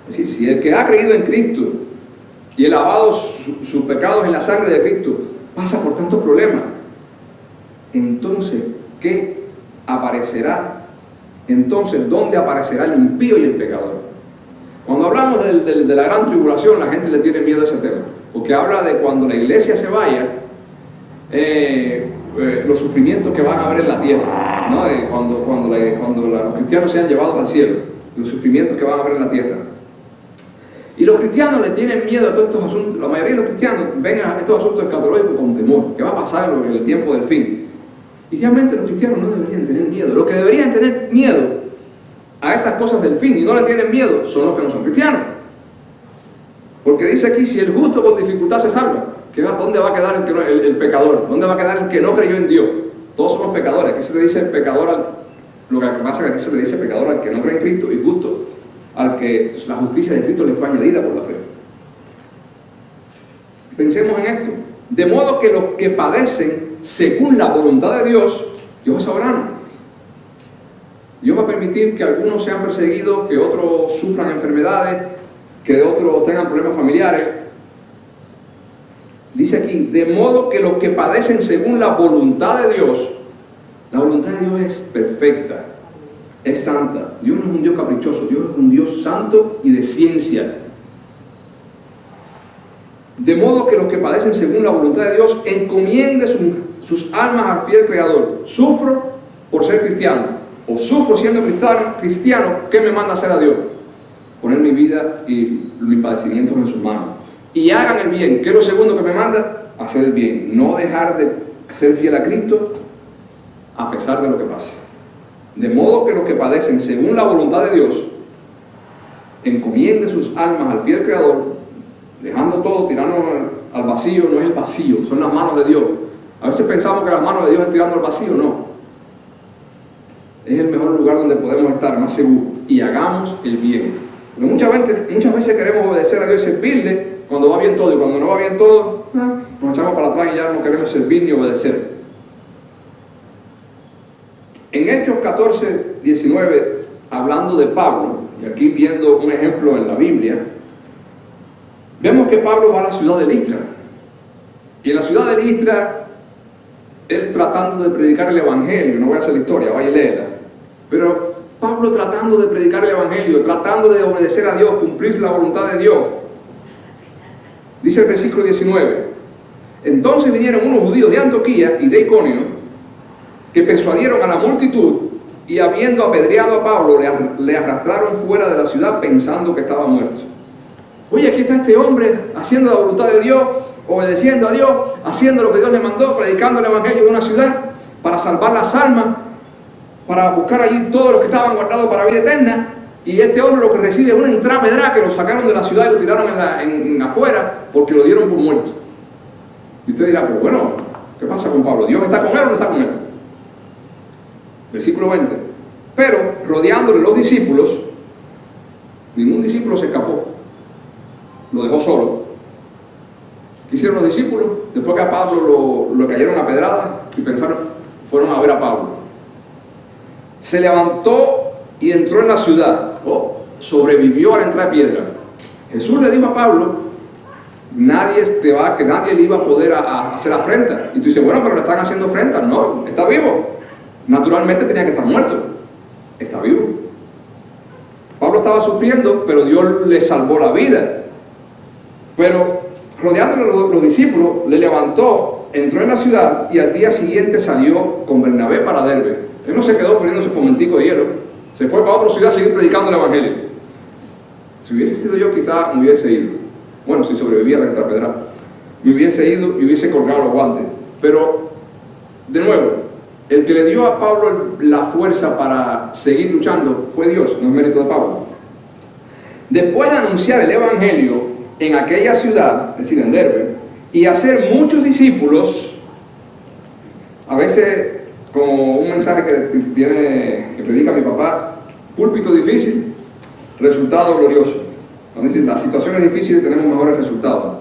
es decir, si el que ha creído en Cristo y ha lavado sus pecados en la sangre de Cristo pasa por tantos problemas, entonces, ¿qué aparecerá? Entonces, ¿dónde aparecerá el impío y el pecador? Cuando hablamos de la gran tribulación, la gente le tiene miedo a ese tema, porque habla de cuando la iglesia se vaya, los sufrimientos que van a haber en la tierra, ¿no? Cuando los cristianos sean llevados al cielo, los sufrimientos que van a haber en la tierra. Y los cristianos le tienen miedo a todos estos asuntos. La mayoría de los cristianos ven a estos asuntos escatológicos con temor. ¿Qué va a pasar en el tiempo del fin? Y realmente los cristianos no deberían tener miedo. Los que deberían tener miedo a estas cosas del fin y no le tienen miedo son los que no son cristianos. Porque dice aquí: si el justo con dificultad se salva, ¿dónde va a quedar el pecador? ¿Dónde va a quedar el que no creyó en Dios? Todos somos pecadores. Aquí se le dice pecador lo que pasa es que aquí se le dice pecador al que no cree en Cristo, y justo al que la justicia de Cristo le fue añadida por la fe. Pensemos en esto. De modo que los que padecen según la voluntad de Dios, Dios es soberano. Dios va a permitir que algunos sean perseguidos, que otros sufran enfermedades, que otros tengan problemas familiares. Dice aquí: de modo que los que padecen según la voluntad de Dios. La voluntad de Dios es perfecta, es santa. Dios no es un Dios caprichoso, Dios es un Dios santo y de ciencia. De modo que los que padecen según la voluntad de Dios encomienden sus almas al fiel Creador. Sufro por ser cristiano, o sufro siendo cristiano, ¿qué me manda a hacer a Dios? Poner mi vida y mis padecimientos en sus manos. Y hagan el bien. ¿Qué es lo segundo que me manda? Hacer el bien. No dejar de ser fiel a Cristo a pesar de lo que pase. De modo que los que padecen según la voluntad de Dios encomienden sus almas al fiel Creador, dejando todo, tirarnos al vacío. No es el vacío, son las manos de Dios. A veces pensamos que las manos de Dios es tirando al vacío. No, es el mejor lugar donde podemos estar más seguros. Y hagamos el bien. Porque muchas veces queremos obedecer a Dios y servirle cuando va bien todo, y cuando no va bien todo, nos echamos para atrás y ya no queremos servir ni obedecer. En Hechos 14, 19, hablando de Pablo, y aquí viendo un ejemplo en la Biblia, vemos que Pablo va a la ciudad de Listra. Y en la ciudad de Listra, él tratando de predicar el Evangelio, no voy a hacer la historia, vaya y léela, pero Pablo tratando de predicar el Evangelio, tratando de obedecer a Dios, cumplir la voluntad de Dios. Dice el versículo 19: entonces vinieron unos judíos de Antioquía y de Iconio, que persuadieron a la multitud, y habiendo apedreado a Pablo, le arrastraron fuera de la ciudad pensando que estaba muerto. Oye, aquí está este hombre haciendo la voluntad de Dios, obedeciendo a Dios, haciendo lo que Dios le mandó, predicando el Evangelio en una ciudad para salvar las almas, para buscar allí todos los que estaban guardados para vida eterna. Y este hombre lo que recibe es una entrapedra, que lo sacaron de la ciudad y lo tiraron en afuera porque lo dieron por muerto. Y usted dirá: pero bueno, ¿qué pasa con Pablo? ¿Dios está con él o no está con él? Versículo 20: pero rodeándole los discípulos, ningún discípulo se escapó, lo dejó solo. ¿Qué hicieron los discípulos? Después que a Pablo lo cayeron a pedradas y fueron a ver a Pablo. Se levantó y entró en la ciudad. Sobrevivió a la entrada de piedra. Jesús le dijo a Pablo: nadie le iba a poder hacer afrenta. Y tú dices: bueno, pero le están haciendo afrenta. No, está vivo. Naturalmente tenía que estar muerto. Está vivo. Pablo estaba sufriendo, pero Dios le salvó la vida. Pero rodeándolo los discípulos, le levantó, entró en la ciudad y al día siguiente salió con Bernabé para Derbe. Él no se quedó poniendo su fomentico de hielo, se fue para otra ciudad a seguir predicando el evangelio. Si hubiese sido yo, quizás me hubiese ido. Bueno, si sobrevivía a la extrapedrada, me hubiese ido y hubiese colgado los guantes. Pero, de nuevo, el que le dio a Pablo la fuerza para seguir luchando fue Dios, no es mérito de Pablo. Después de anunciar el evangelio en aquella ciudad, es decir, en Derbe, y hacer muchos discípulos, a veces como un mensaje que predica mi papá, púlpito difícil, resultado glorioso. Es decir, las situaciones difíciles tenemos mejores resultados.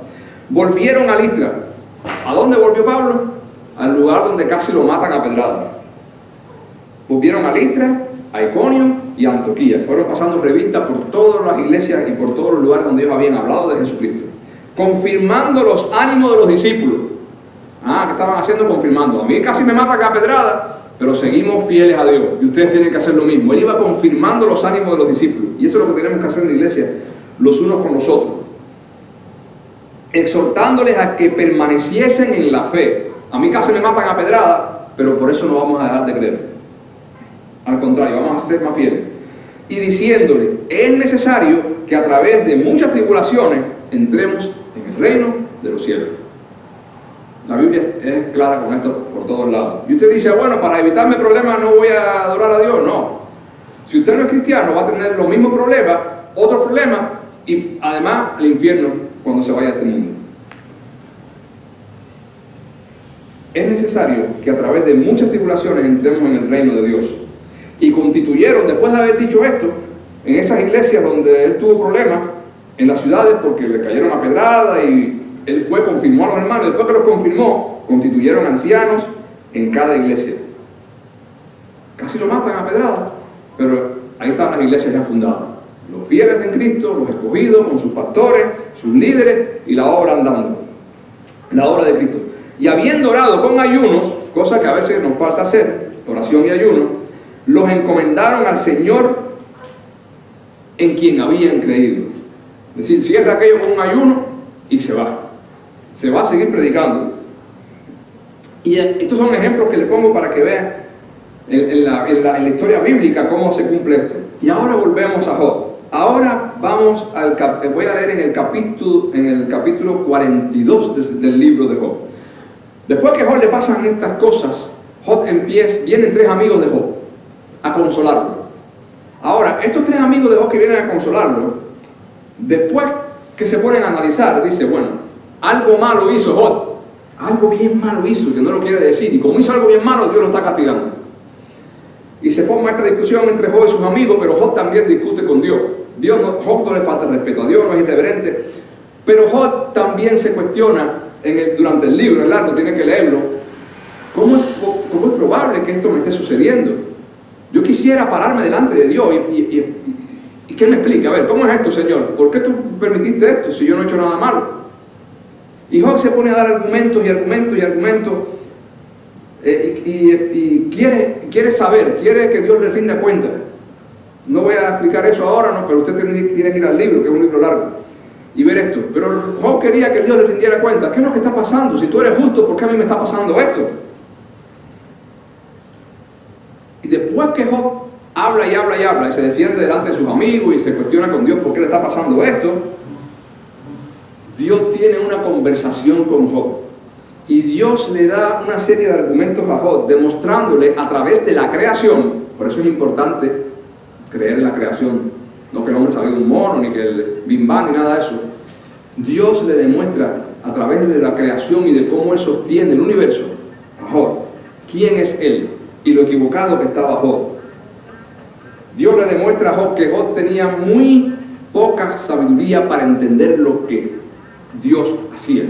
Volvieron a Listra. ¿A dónde volvió Pablo? Al lugar donde casi lo matan a pedrada. Volvieron a Listra, a Iconio y a Antioquía. Fueron pasando revistas por todas las iglesias y por todos los lugares donde ellos habían hablado de Jesucristo, confirmando los ánimos de los discípulos. ¿Qué estaban haciendo? Confirmando. A mí casi me matan a pedrada, pero seguimos fieles a Dios y ustedes tienen que hacer lo mismo. Él iba confirmando los ánimos de los discípulos, y eso es lo que tenemos que hacer en la iglesia, los unos con los otros, exhortándoles a que permaneciesen en la fe. A mí casi me matan a pedrada, pero por eso no vamos a dejar de creer. Al contrario, vamos a ser más fieles. Y diciéndole, es necesario que a través de muchas tribulaciones entremos en el reino de los cielos. La Biblia es clara con esto por todos lados. Y usted dice, bueno, para evitarme problemas no voy a adorar a Dios. No. Si usted no es cristiano, va a tener los mismos problemas, otros problemas, y además el infierno cuando se vaya a este mundo. Es necesario que a través de muchas tribulaciones entremos en el reino de Dios. Y constituyeron, después de haber dicho esto, en esas iglesias donde él tuvo problemas, en las ciudades porque le cayeron a pedrada y él fue, confirmó a los hermanos, después que los confirmó, constituyeron ancianos en cada iglesia. Casi lo matan a pedrada, pero ahí están las iglesias ya fundadas. Los fieles en Cristo, los escogidos, con sus pastores, sus líderes y la obra andando. La obra de Cristo. Y habiendo orado con ayunos, cosa que a veces nos falta hacer, oración y ayuno, los encomendaron al Señor en quien habían creído. Es decir, cierra aquello con un ayuno y se va. Se va a seguir predicando. Y estos son ejemplos que le pongo para que vean en la historia bíblica cómo se cumple esto. Y ahora volvemos a Job. Ahora vamos voy a leer en el capítulo 42 del libro de Job. Después que a Job le pasan estas cosas, vienen tres amigos de Job a consolarlo. Ahora, estos tres amigos de Job que vienen a consolarlo, después que se ponen a analizar, dice, bueno, algo malo hizo Job, algo bien malo hizo, que no lo quiere decir, y como hizo algo bien malo, Dios lo está castigando. Y se forma esta discusión entre Job y sus amigos, pero Job también discute con Dios. Job no le falta el respeto a Dios, no es irreverente, pero Job también se cuestiona durante el libro, es largo, tiene que leerlo, ¿cómo es probable que esto me esté sucediendo? Yo quisiera pararme delante de Dios y que Él me explique, a ver, ¿cómo es esto, Señor? ¿Por qué tú permitiste esto si yo no he hecho nada malo? Y Job se pone a dar argumentos y argumentos y argumentos y quiere saber, quiere que Dios le rinda cuenta. No voy a explicar eso ahora, no, pero usted tiene que ir al libro, que es un libro largo, y ver esto. Pero Job quería que Dios le rindiera cuenta. ¿Qué es lo que está pasando? Si tú eres justo, ¿por qué a mí me está pasando esto? Y después que Job habla y habla y habla y se defiende delante de sus amigos y se cuestiona con Dios por qué le está pasando esto, Dios tiene una conversación con Job. Y Dios le da una serie de argumentos a Job, demostrándole a través de la creación. Por eso es importante creer en la creación. No que el hombre salió de un mono, ni que el Big Bang, ni nada de eso. Dios le demuestra a través de la creación y de cómo Él sostiene el universo a Job quién es Él y lo equivocado que estaba Job. Dios le demuestra a Job que Job tenía muy poca sabiduría para entender lo que Dios hacía.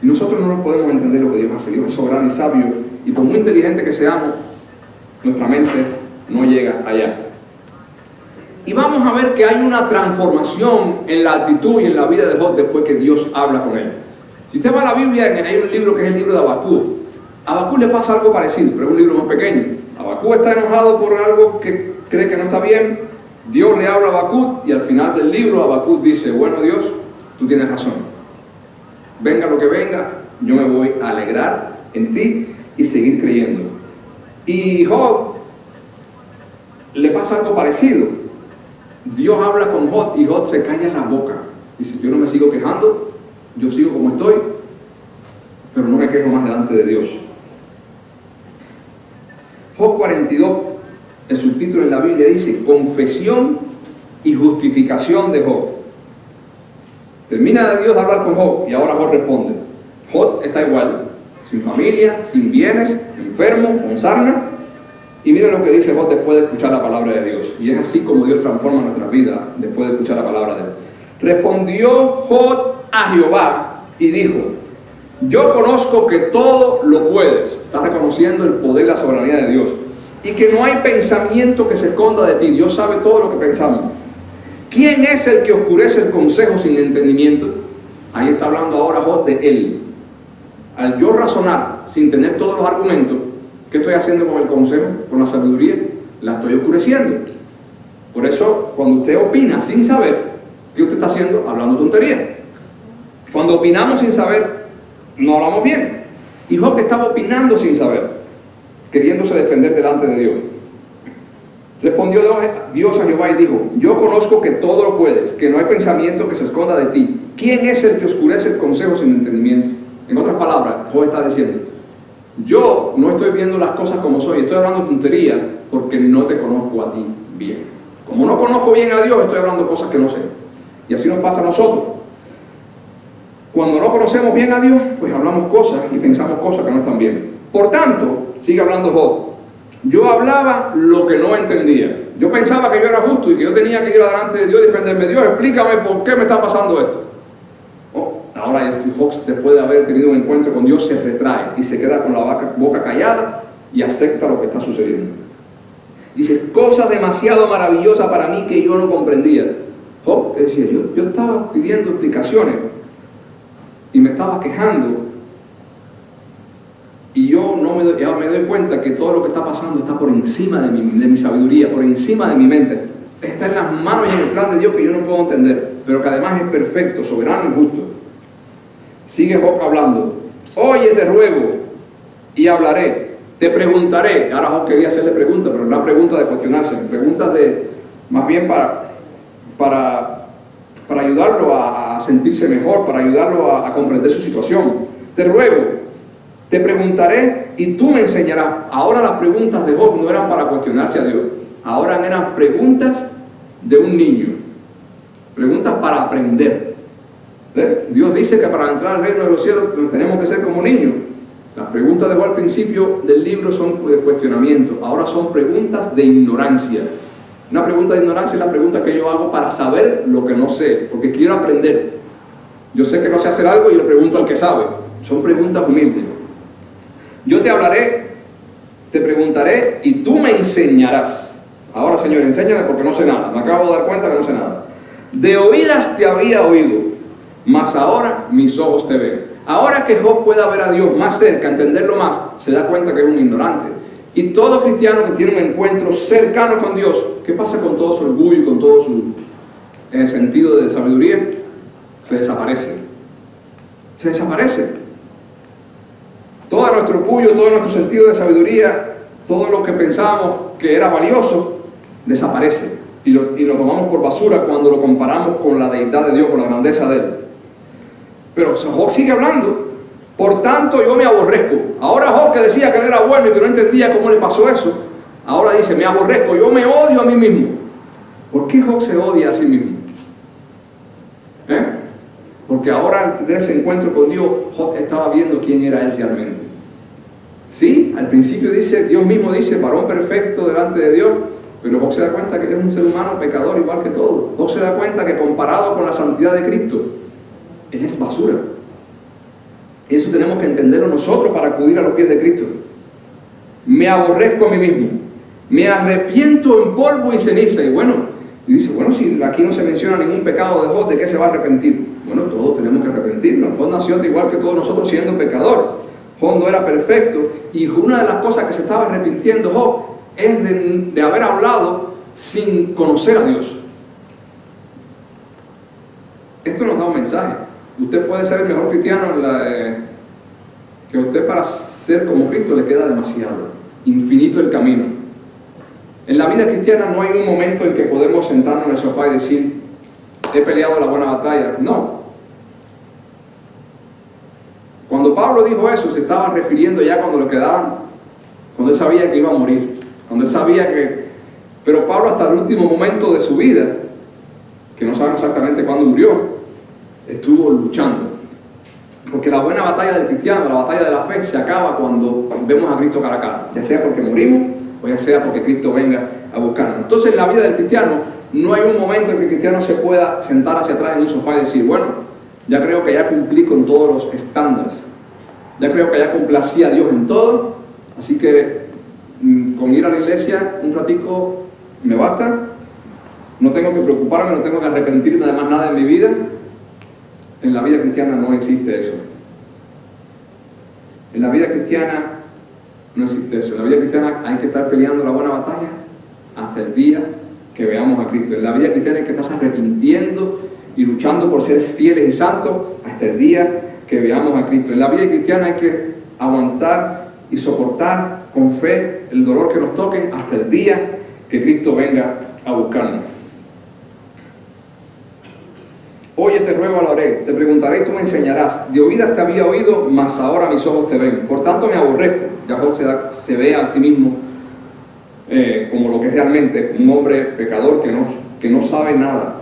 Y nosotros no podemos entender lo que Dios hace. Dios es soberano y sabio, y por muy inteligente que seamos, nuestra mente no llega allá. Y vamos a ver que hay una transformación en la actitud y en la vida de Job después que Dios habla con él. Si usted va a la Biblia, hay un libro que es el libro de Habacuc. A Habacuc le pasa algo parecido, pero es un libro más pequeño. Habacuc está enojado por algo que cree que no está bien. Dios le habla a Habacuc y al final del libro Habacuc dice, bueno Dios, tú tienes razón. venga lo que venga, yo me voy a alegrar en ti y seguir creyendo. Y Job le pasa algo parecido. Dios habla con Job y Job se calla en la boca. Dice, yo no me sigo quejando, yo sigo como estoy, pero no me quejo más delante de Dios. Job 42, el subtítulo en la Biblia dice, confesión y justificación de Job. Termina de Dios de hablar con Job y ahora Job responde. Job está igual, sin familia, sin bienes, enfermo, con sarna. Y miren lo que dice Job después de escuchar la palabra de Dios. Y es así como Dios transforma nuestra vida después de escuchar la palabra de Él. Respondió Job a Jehová y dijo, yo conozco que todo lo puedes. Está reconociendo el poder y la soberanía de Dios. Y que no hay pensamiento que se esconda de ti. Dios sabe todo lo que pensamos. ¿Quién es el que oscurece el consejo sin entendimiento? Ahí está hablando ahora Job de él. Al yo razonar sin tener todos los argumentos, ¿qué estoy haciendo con el consejo, con la sabiduría? La estoy oscureciendo. Por eso, cuando usted opina sin saber, ¿qué usted está haciendo? Hablando tontería. Cuando opinamos sin saber, no hablamos bien. Y Job estaba opinando sin saber, queriéndose defender delante de Dios. Respondió Dios a Jehová y dijo, yo conozco que todo lo puedes, que no hay pensamiento que se esconda de ti. ¿Quién es el que oscurece el consejo sin entendimiento? En otras palabras, Job está diciendo, yo no estoy viendo las cosas como soy, estoy hablando tontería porque no te conozco a ti bien. Como no conozco bien a Dios, estoy hablando cosas que no sé. Y así nos pasa a nosotros. Cuando no conocemos bien a Dios, pues hablamos cosas y pensamos cosas que no están bien. Por tanto, sigue hablando Job, yo hablaba lo que no entendía. Yo pensaba que yo era justo y que yo tenía que ir adelante de Dios y defenderme. Dios, explícame por qué me está pasando esto. Ahora Job, después de haber tenido un encuentro con Dios, se retrae y se queda con la boca callada y acepta lo que está sucediendo. Dice, cosas demasiado maravillosas para mí que yo no comprendía. Job decía, yo estaba pidiendo explicaciones y me estaba quejando y yo ya me doy cuenta que todo lo que está pasando está por encima de mi sabiduría, por encima de mi mente. Está en las manos y en el plan de Dios que yo no puedo entender, pero que además es perfecto, soberano y justo. Sigue Job hablando. Oye, te ruego y hablaré, te preguntaré. Ahora Job quería hacerle preguntas, pero no una pregunta de cuestionarse, preguntas de, más bien para ayudarlo a sentirse mejor, para ayudarlo a comprender su situación. Te ruego, te preguntaré y tú me enseñarás. Ahora las preguntas de Job no eran para cuestionarse a Dios, ahora eran preguntas de un niño, preguntas para aprender. Dios dice que para entrar al reino de los cielos tenemos que ser como niños. Las preguntas de Job al principio del libro son de cuestionamiento, ahora son preguntas de ignorancia. Una pregunta de ignorancia es la pregunta que yo hago para saber lo que no sé, porque quiero aprender. Yo sé que no sé hacer algo y le pregunto al que sabe. Son preguntas humildes. Yo te hablaré, te preguntaré y tú me enseñarás. Ahora, Señor, enséñame porque no sé nada. Me acabo de dar cuenta que no sé nada. De oídas te había oído, mas ahora mis ojos te ven. Ahora que Job pueda ver a Dios más cerca, entenderlo más, se da cuenta que es un ignorante. Y todo cristiano que tiene un encuentro cercano con Dios, ¿qué pasa con todo su orgullo y con todo su sentido de sabiduría? Se desaparece. Se desaparece. Todo nuestro orgullo, todo nuestro sentido de sabiduría, todo lo que pensábamos que era valioso, desaparece. Y lo tomamos por basura cuando lo comparamos con la deidad de Dios, con la grandeza de Él. Pero Job sigue hablando. Por tanto yo me aborrezco. Ahora Job, que decía que era bueno y que no entendía cómo le pasó eso, ahora dice, me aborrezco, yo me odio a mí mismo. ¿Por qué Job se odia a sí mismo? Porque ahora al tener ese encuentro con Dios, Job estaba viendo quién era él realmente. Sí, al principio dice, Dios mismo dice, varón perfecto delante de Dios, pero Job se da cuenta que es un ser humano pecador igual que todo. Job se da cuenta que comparado con la santidad de Cristo, él es basura. Eso tenemos que entenderlo nosotros para acudir a los pies de Cristo. Me aborrezco a mí mismo, me arrepiento en polvo y ceniza. Y dice, si aquí no se menciona ningún pecado de Job, ¿de qué se va a arrepentir? Bueno, todos tenemos que arrepentirnos. Job nació igual que todos nosotros siendo pecador. Job no era perfecto y una de las cosas que se estaba arrepintiendo Job es de haber hablado sin conocer a Dios. Esto nos da un mensaje. Usted puede ser el mejor cristiano que a usted para ser como Cristo le queda demasiado, infinito el camino. En la vida cristiana no hay un momento en que podemos sentarnos en el sofá y decir, he peleado la buena batalla. No. Cuando Pablo dijo eso, se estaba refiriendo ya cuando le quedaban, cuando él sabía que iba a morir, cuando él sabía que... Pero Pablo hasta el último momento de su vida, que no sabemos exactamente cuándo murió, estuvo luchando. Porque la buena batalla del cristiano, la batalla de la fe, se acaba cuando vemos a Cristo cara a cara, ya sea porque morimos o ya sea porque Cristo venga a buscarnos. Entonces en la vida del cristiano no hay un momento en que el cristiano se pueda sentar hacia atrás en un sofá y decir, bueno, ya creo que ya cumplí con todos los estándares, ya creo que ya complací a Dios en todo, así que con ir a la iglesia un ratico me basta, no tengo que preocuparme, no tengo que arrepentirme de más nada en mi vida. En la vida cristiana no existe eso. En la vida cristiana no existe eso. En la vida cristiana hay que estar peleando la buena batalla hasta el día que veamos a Cristo. En la vida cristiana hay que estar arrepintiendo y luchando por ser fieles y santos hasta el día que veamos a Cristo. En la vida cristiana hay que aguantar y soportar con fe el dolor que nos toque hasta el día que Cristo venga a buscarnos. Oye, te ruego a la oreja, te preguntaré y tú me enseñarás. De oídas te había oído, mas ahora mis ojos te ven. Por tanto me aborrezco. Ya Job se ve a sí mismo como lo que es realmente un hombre pecador que no sabe nada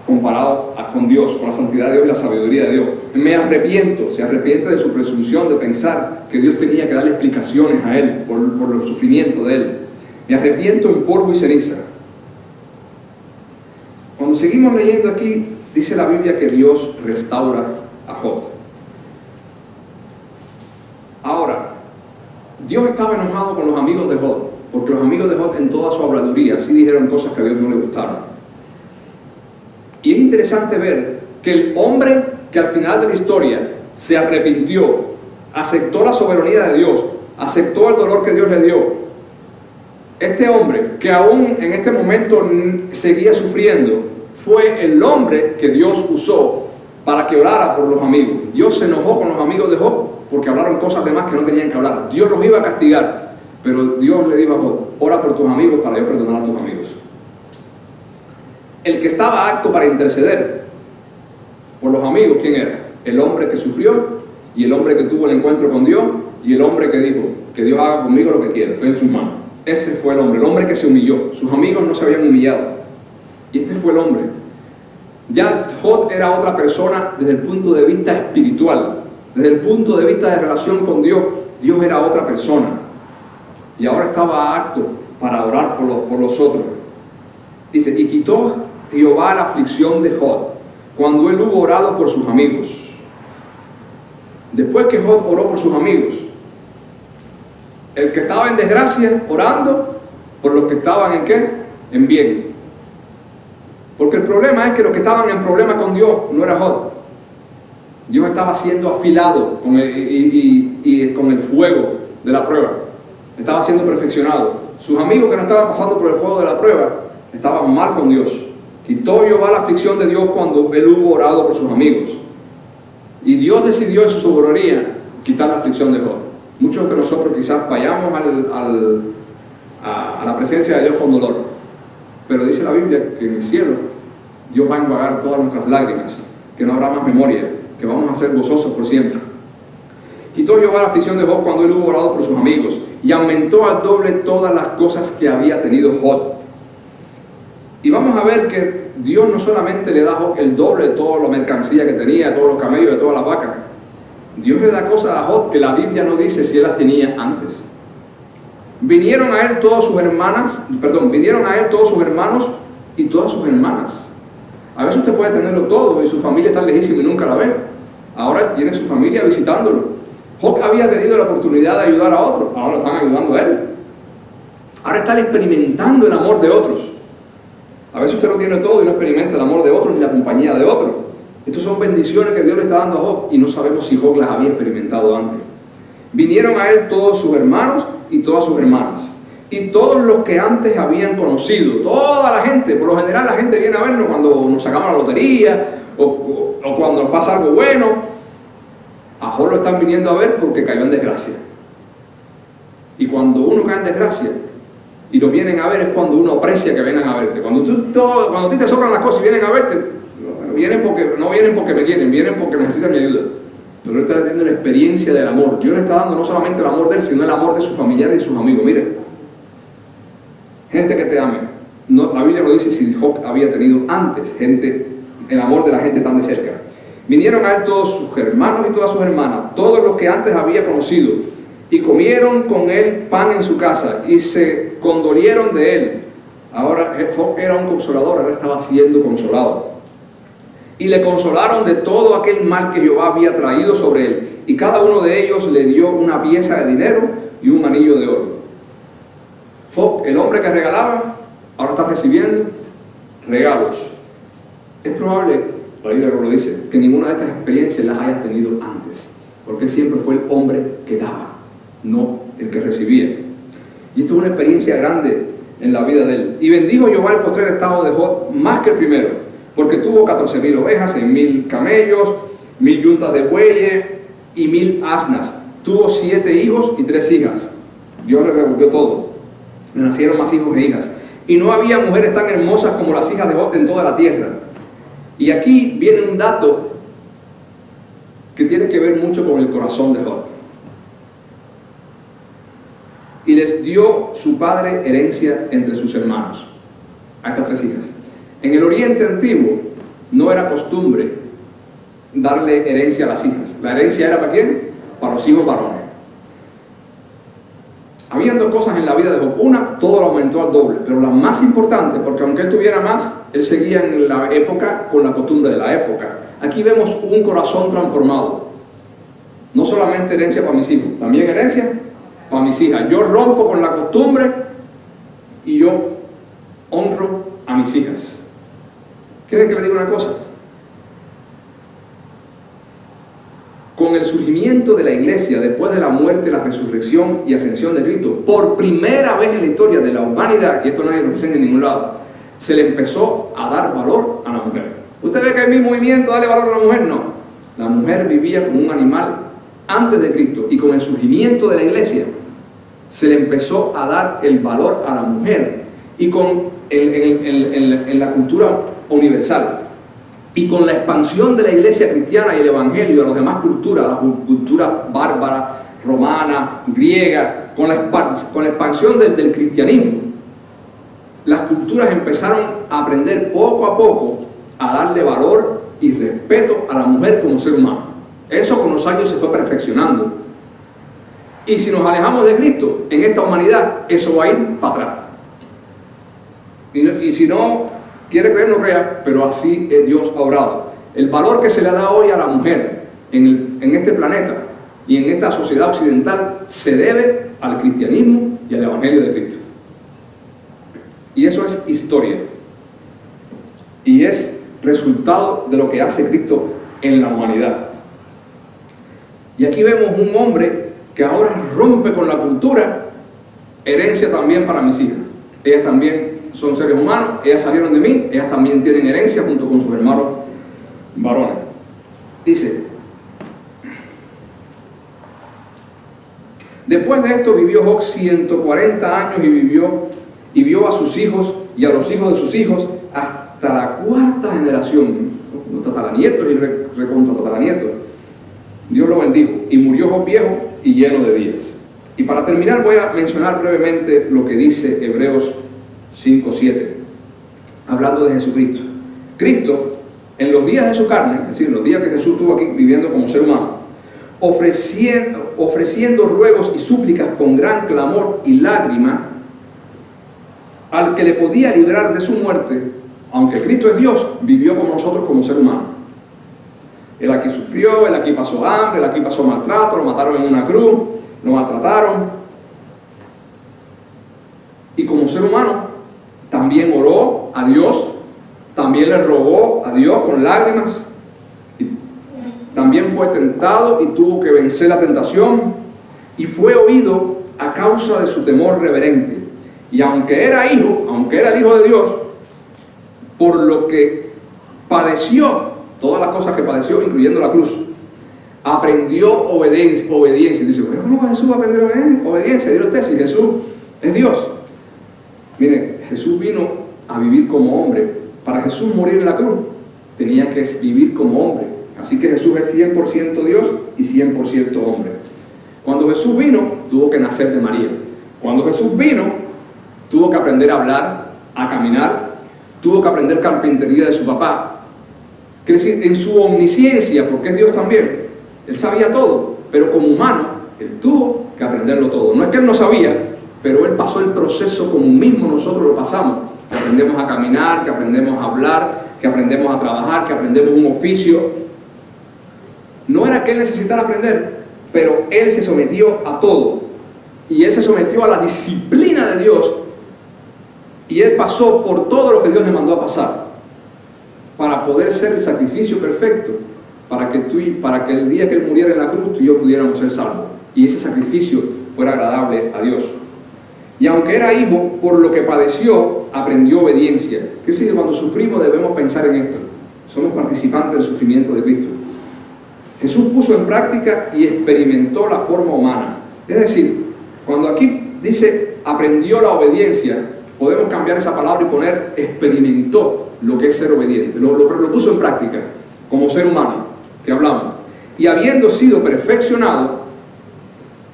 comparado con Dios, con la santidad de Dios y la sabiduría de Dios. Me arrepiento, se arrepiente de su presunción de pensar que Dios tenía que darle explicaciones a él por el sufrimiento de él. Me arrepiento en polvo y ceniza. Cuando seguimos leyendo aquí, dice la Biblia que Dios restaura a Job. Ahora, Dios estaba enojado con los amigos de Job, porque los amigos de Job en toda su habladuría sí dijeron cosas que a Dios no le gustaron. Y es interesante ver que el hombre que al final de la historia se arrepintió, aceptó la soberanía de Dios, aceptó el dolor que Dios le dio, este hombre que aún en este momento seguía sufriendo, fue el hombre que Dios usó para que orara por los amigos. Dios se enojó con los amigos de Job porque hablaron cosas de más que no tenían que hablar. Dios los iba a castigar, pero Dios le dijo a Job, ora por tus amigos para yo perdonar a tus amigos. El que estaba apto para interceder por los amigos, ¿quién era? El hombre que sufrió y el hombre que tuvo el encuentro con Dios y el hombre que dijo, que Dios haga conmigo lo que quiera, estoy en sus manos. Ese fue el hombre que se humilló. Sus amigos no se habían humillado. Y este fue el hombre. Ya Job era otra persona desde el punto de vista espiritual, desde el punto de vista de relación con Dios. Dios era otra persona. Y ahora estaba apto para orar por los otros. Dice, y quitó Jehová la aflicción de Job cuando él hubo orado por sus amigos. Después que Job oró por sus amigos, el que estaba en desgracia orando por los que estaban en ¿qué? En bien. Porque el problema es que los que estaban en problema con Dios no era Job. Dios estaba siendo afilado con el fuego de la prueba. Estaba siendo perfeccionado. Sus amigos que no estaban pasando por el fuego de la prueba estaban mal con Dios. Quitó Jehová la aflicción de Dios cuando él hubo orado por sus amigos. Y Dios decidió en su soberanía quitar la aflicción de Job. Muchos de nosotros quizás vayamos a la presencia de Dios con dolor. Pero dice la Biblia que en el cielo Dios va a enjuagar todas nuestras lágrimas, que no habrá más memoria, que vamos a ser gozosos por siempre. Quitó Jehová la aflicción de Job cuando él hubo orado por sus amigos y aumentó al doble todas las cosas que había tenido Job. Y vamos a ver que Dios no solamente le da a Job el doble de toda la mercancía que tenía, todos los camellos, de todas las vacas. Dios le da cosas a Job que la Biblia no dice si él las tenía antes. Vinieron a él todas sus hermanos y todas sus hermanas. A veces usted puede tenerlo todo y su familia está lejísima y nunca la ve. Ahora él tiene su familia visitándolo. Job había tenido la oportunidad de ayudar a otros, ahora lo están ayudando a él. Ahora está experimentando el amor de otros. A veces usted lo tiene todo y no experimenta el amor de otros ni la compañía de otros. Estas son bendiciones que Dios le está dando a Job y no sabemos si Job las había experimentado antes. Vinieron a él todos sus hermanos y todas sus hermanas, y todos los que antes habían conocido, toda la gente. Por lo general la gente viene a vernos cuando nos sacamos la lotería o cuando pasa algo bueno, a Job lo están viniendo a ver porque cayó en desgracia. Y cuando uno cae en desgracia y lo vienen a ver, es cuando uno aprecia que vengan a verte. Cuando a ti te sobran las cosas y vienen a verte, no vienen porque me quieren, vienen porque necesitan mi ayuda. Pero él está teniendo la experiencia del amor. Dios le está dando no solamente el amor de él, sino el amor de sus familiares y sus amigos. Mire, gente que te ame. No, la Biblia lo dice si Job había tenido antes el amor de la gente tan de cerca. Vinieron a él todos sus hermanos y todas sus hermanas, todos los que antes había conocido, y comieron con él pan en su casa, y se condolieron de él. Ahora Job era un consolador, ahora estaba siendo consolado. Y le consolaron de todo aquel mal que Jehová había traído sobre él, y cada uno de ellos le dio una pieza de dinero y un anillo de oro. Job, el hombre que regalaba, ahora está recibiendo regalos. Es probable, la Biblia lo dice, que ninguna de estas experiencias las hayas tenido antes, porque siempre fue el hombre que daba, no el que recibía. Y esto es una experiencia grande en la vida de él. Y bendijo Jehová el postrer estado de Job más que el primero, porque tuvo 14,000 ovejas, 100,000 camellos, 1,000 yuntas de bueyes y 1,000 asnas. Tuvo 7 hijos y 3 hijas. Dios le devolvió todo. Le nacieron más hijos e hijas. Y no había mujeres tan hermosas como las hijas de Job en toda la tierra. Y aquí viene un dato que tiene que ver mucho con el corazón de Job. Y les dio su padre herencia entre sus hermanos, a estas 3 hijas. En el Oriente Antiguo no era costumbre darle herencia a las hijas. La herencia era ¿para quién? Para los hijos varones. Habían 2 cosas en la vida de Job. Una, todo lo aumentó al doble, pero la más importante, porque aunque él tuviera más, él seguía en la época con la costumbre de la época. Aquí vemos un corazón transformado. No solamente herencia para mis hijos, también herencia para mis hijas. Yo rompo con la costumbre y yo honro a mis hijas. ¿Quieren que les diga una cosa? Con el surgimiento de la iglesia, después de la muerte, la resurrección y ascensión de Cristo, por primera vez en la historia de la humanidad, y esto nadie lo enseña en ningún lado, se le empezó a dar valor a la mujer. ¿Usted ve que hay mi movimiento, darle valor a la mujer? No. La mujer vivía como un animal antes de Cristo, y con el surgimiento de la iglesia, se le empezó a dar el valor a la mujer, y en la cultura universal. Y con la expansión de la iglesia cristiana y el evangelio y de las demás culturas, la cultura bárbara, romana, griega, con la expansión del cristianismo, las culturas empezaron a aprender poco a poco a darle valor y respeto a la mujer como ser humano. Eso con los años se fue perfeccionando. Y si nos alejamos de Cristo en esta humanidad, eso va a ir para atrás. Y si no quiere creer, no crea, pero así Dios ha obrado. El valor que se le da hoy a la mujer en este planeta y en esta sociedad occidental se debe al cristianismo y al evangelio de Cristo. Y eso es historia. Y es resultado de lo que hace Cristo en la humanidad. Y aquí vemos un hombre que ahora rompe con la cultura, herencia también para mis hijas. Ellas también son seres humanos, ellas salieron de mí, ellas también tienen herencia junto con sus hermanos varones. Dice, después de esto vivió Job 140 años y vio a sus hijos y a los hijos de sus hijos hasta la 4ª generación, los tataranietos y recontra tataranietos. Dios lo bendijo y murió Job viejo y lleno de días. Y para terminar voy a mencionar brevemente lo que dice Hebreos 5:7, hablando de Jesucristo. Cristo, en los días de su carne, es decir, en los días que Jesús estuvo aquí viviendo como ser humano, ofreciendo ruegos y súplicas con gran clamor y lágrima al que le podía librar de su muerte, aunque Cristo es Dios, vivió como nosotros como ser humano. Él aquí sufrió, él aquí pasó hambre, él aquí pasó maltrato, lo mataron en una cruz, lo maltrataron. Y como ser humano, también oró a Dios, también le rogó a Dios con lágrimas, y también fue tentado y tuvo que vencer la tentación, y fue oído a causa de su temor reverente. Y aunque era hijo, aunque era el Hijo de Dios, por lo que padeció, todas las cosas que padeció, incluyendo la cruz. Aprendió obediencia. Dice, bueno, ¿cómo Jesús va a aprender obediencia? Dios usted, si Jesús es Dios. Miren, Jesús vino a vivir como hombre. Para Jesús morir en la cruz, tenía que vivir como hombre. Así que Jesús es 100% Dios y 100% hombre. Cuando Jesús vino, tuvo que nacer de María. Cuando Jesús vino, tuvo que aprender a hablar, a caminar, tuvo que aprender carpintería de su papá. Quiere decir, en su omnisciencia, porque es Dios también, Él sabía todo, pero como humano, Él tuvo que aprenderlo todo. No es que Él no sabía, pero Él pasó el proceso como mismo nosotros lo pasamos. Que aprendemos a caminar, que aprendemos a hablar, que aprendemos a trabajar, que aprendemos un oficio. No era que Él necesitara aprender, pero Él se sometió a todo. Y Él se sometió a la disciplina de Dios. Y Él pasó por todo lo que Dios le mandó a pasar. Para poder ser el sacrificio perfecto. Para que el día que Él muriera en la cruz, tú y yo pudiéramos ser salvos. Y ese sacrificio fuera agradable a Dios. Y aunque era hijo, por lo que padeció, aprendió obediencia. Quiere decir, cuando sufrimos debemos pensar en esto. Somos participantes del sufrimiento de Cristo. Jesús puso en práctica y experimentó la forma humana. Es decir, cuando aquí dice aprendió la obediencia, podemos cambiar esa palabra y poner experimentó lo que es ser obediente. Lo puso en práctica como ser humano, que hablamos. Y habiendo sido perfeccionado,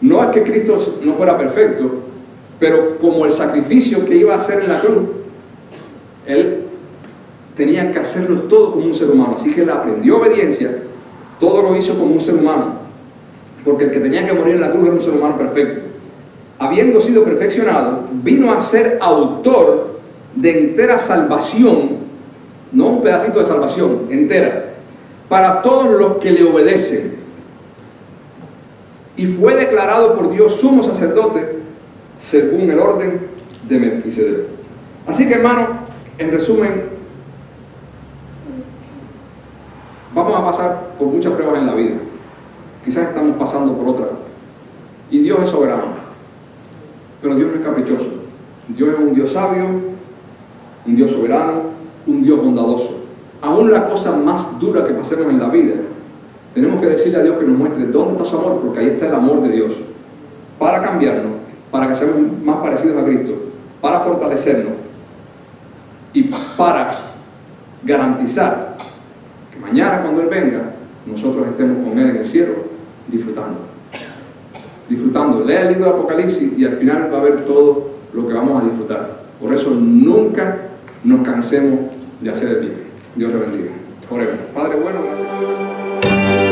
no es que Cristo no fuera perfecto, pero como el sacrificio que iba a hacer en la cruz, Él tenía que hacerlo todo como un ser humano. Así que Él aprendió obediencia, todo lo hizo como un ser humano, porque el que tenía que morir en la cruz era un ser humano perfecto. Habiendo sido perfeccionado, vino a ser autor de entera salvación, no un pedacito de salvación, entera, para todos los que le obedecen. Y fue declarado por Dios sumo sacerdote según el orden de Melquisedec. Así que, hermano, en resumen, vamos a pasar por muchas pruebas en la vida. Quizás estamos pasando por otras. Y Dios es soberano. Pero Dios no es caprichoso. Dios es un Dios sabio, un Dios soberano, un Dios bondadoso. Aún la cosa más dura que pasemos en la vida, tenemos que decirle a Dios que nos muestre dónde está su amor, porque ahí está el amor de Dios. Para cambiarnos, para que seamos más parecidos a Cristo, para fortalecernos y para garantizar que mañana cuando Él venga, nosotros estemos con Él en el cielo, disfrutando. Lea el libro de Apocalipsis y al final va a ver todo lo que vamos a disfrutar. Por eso nunca nos cansemos de hacer el bien. Dios te bendiga. Oremos. Padre bueno, gracias.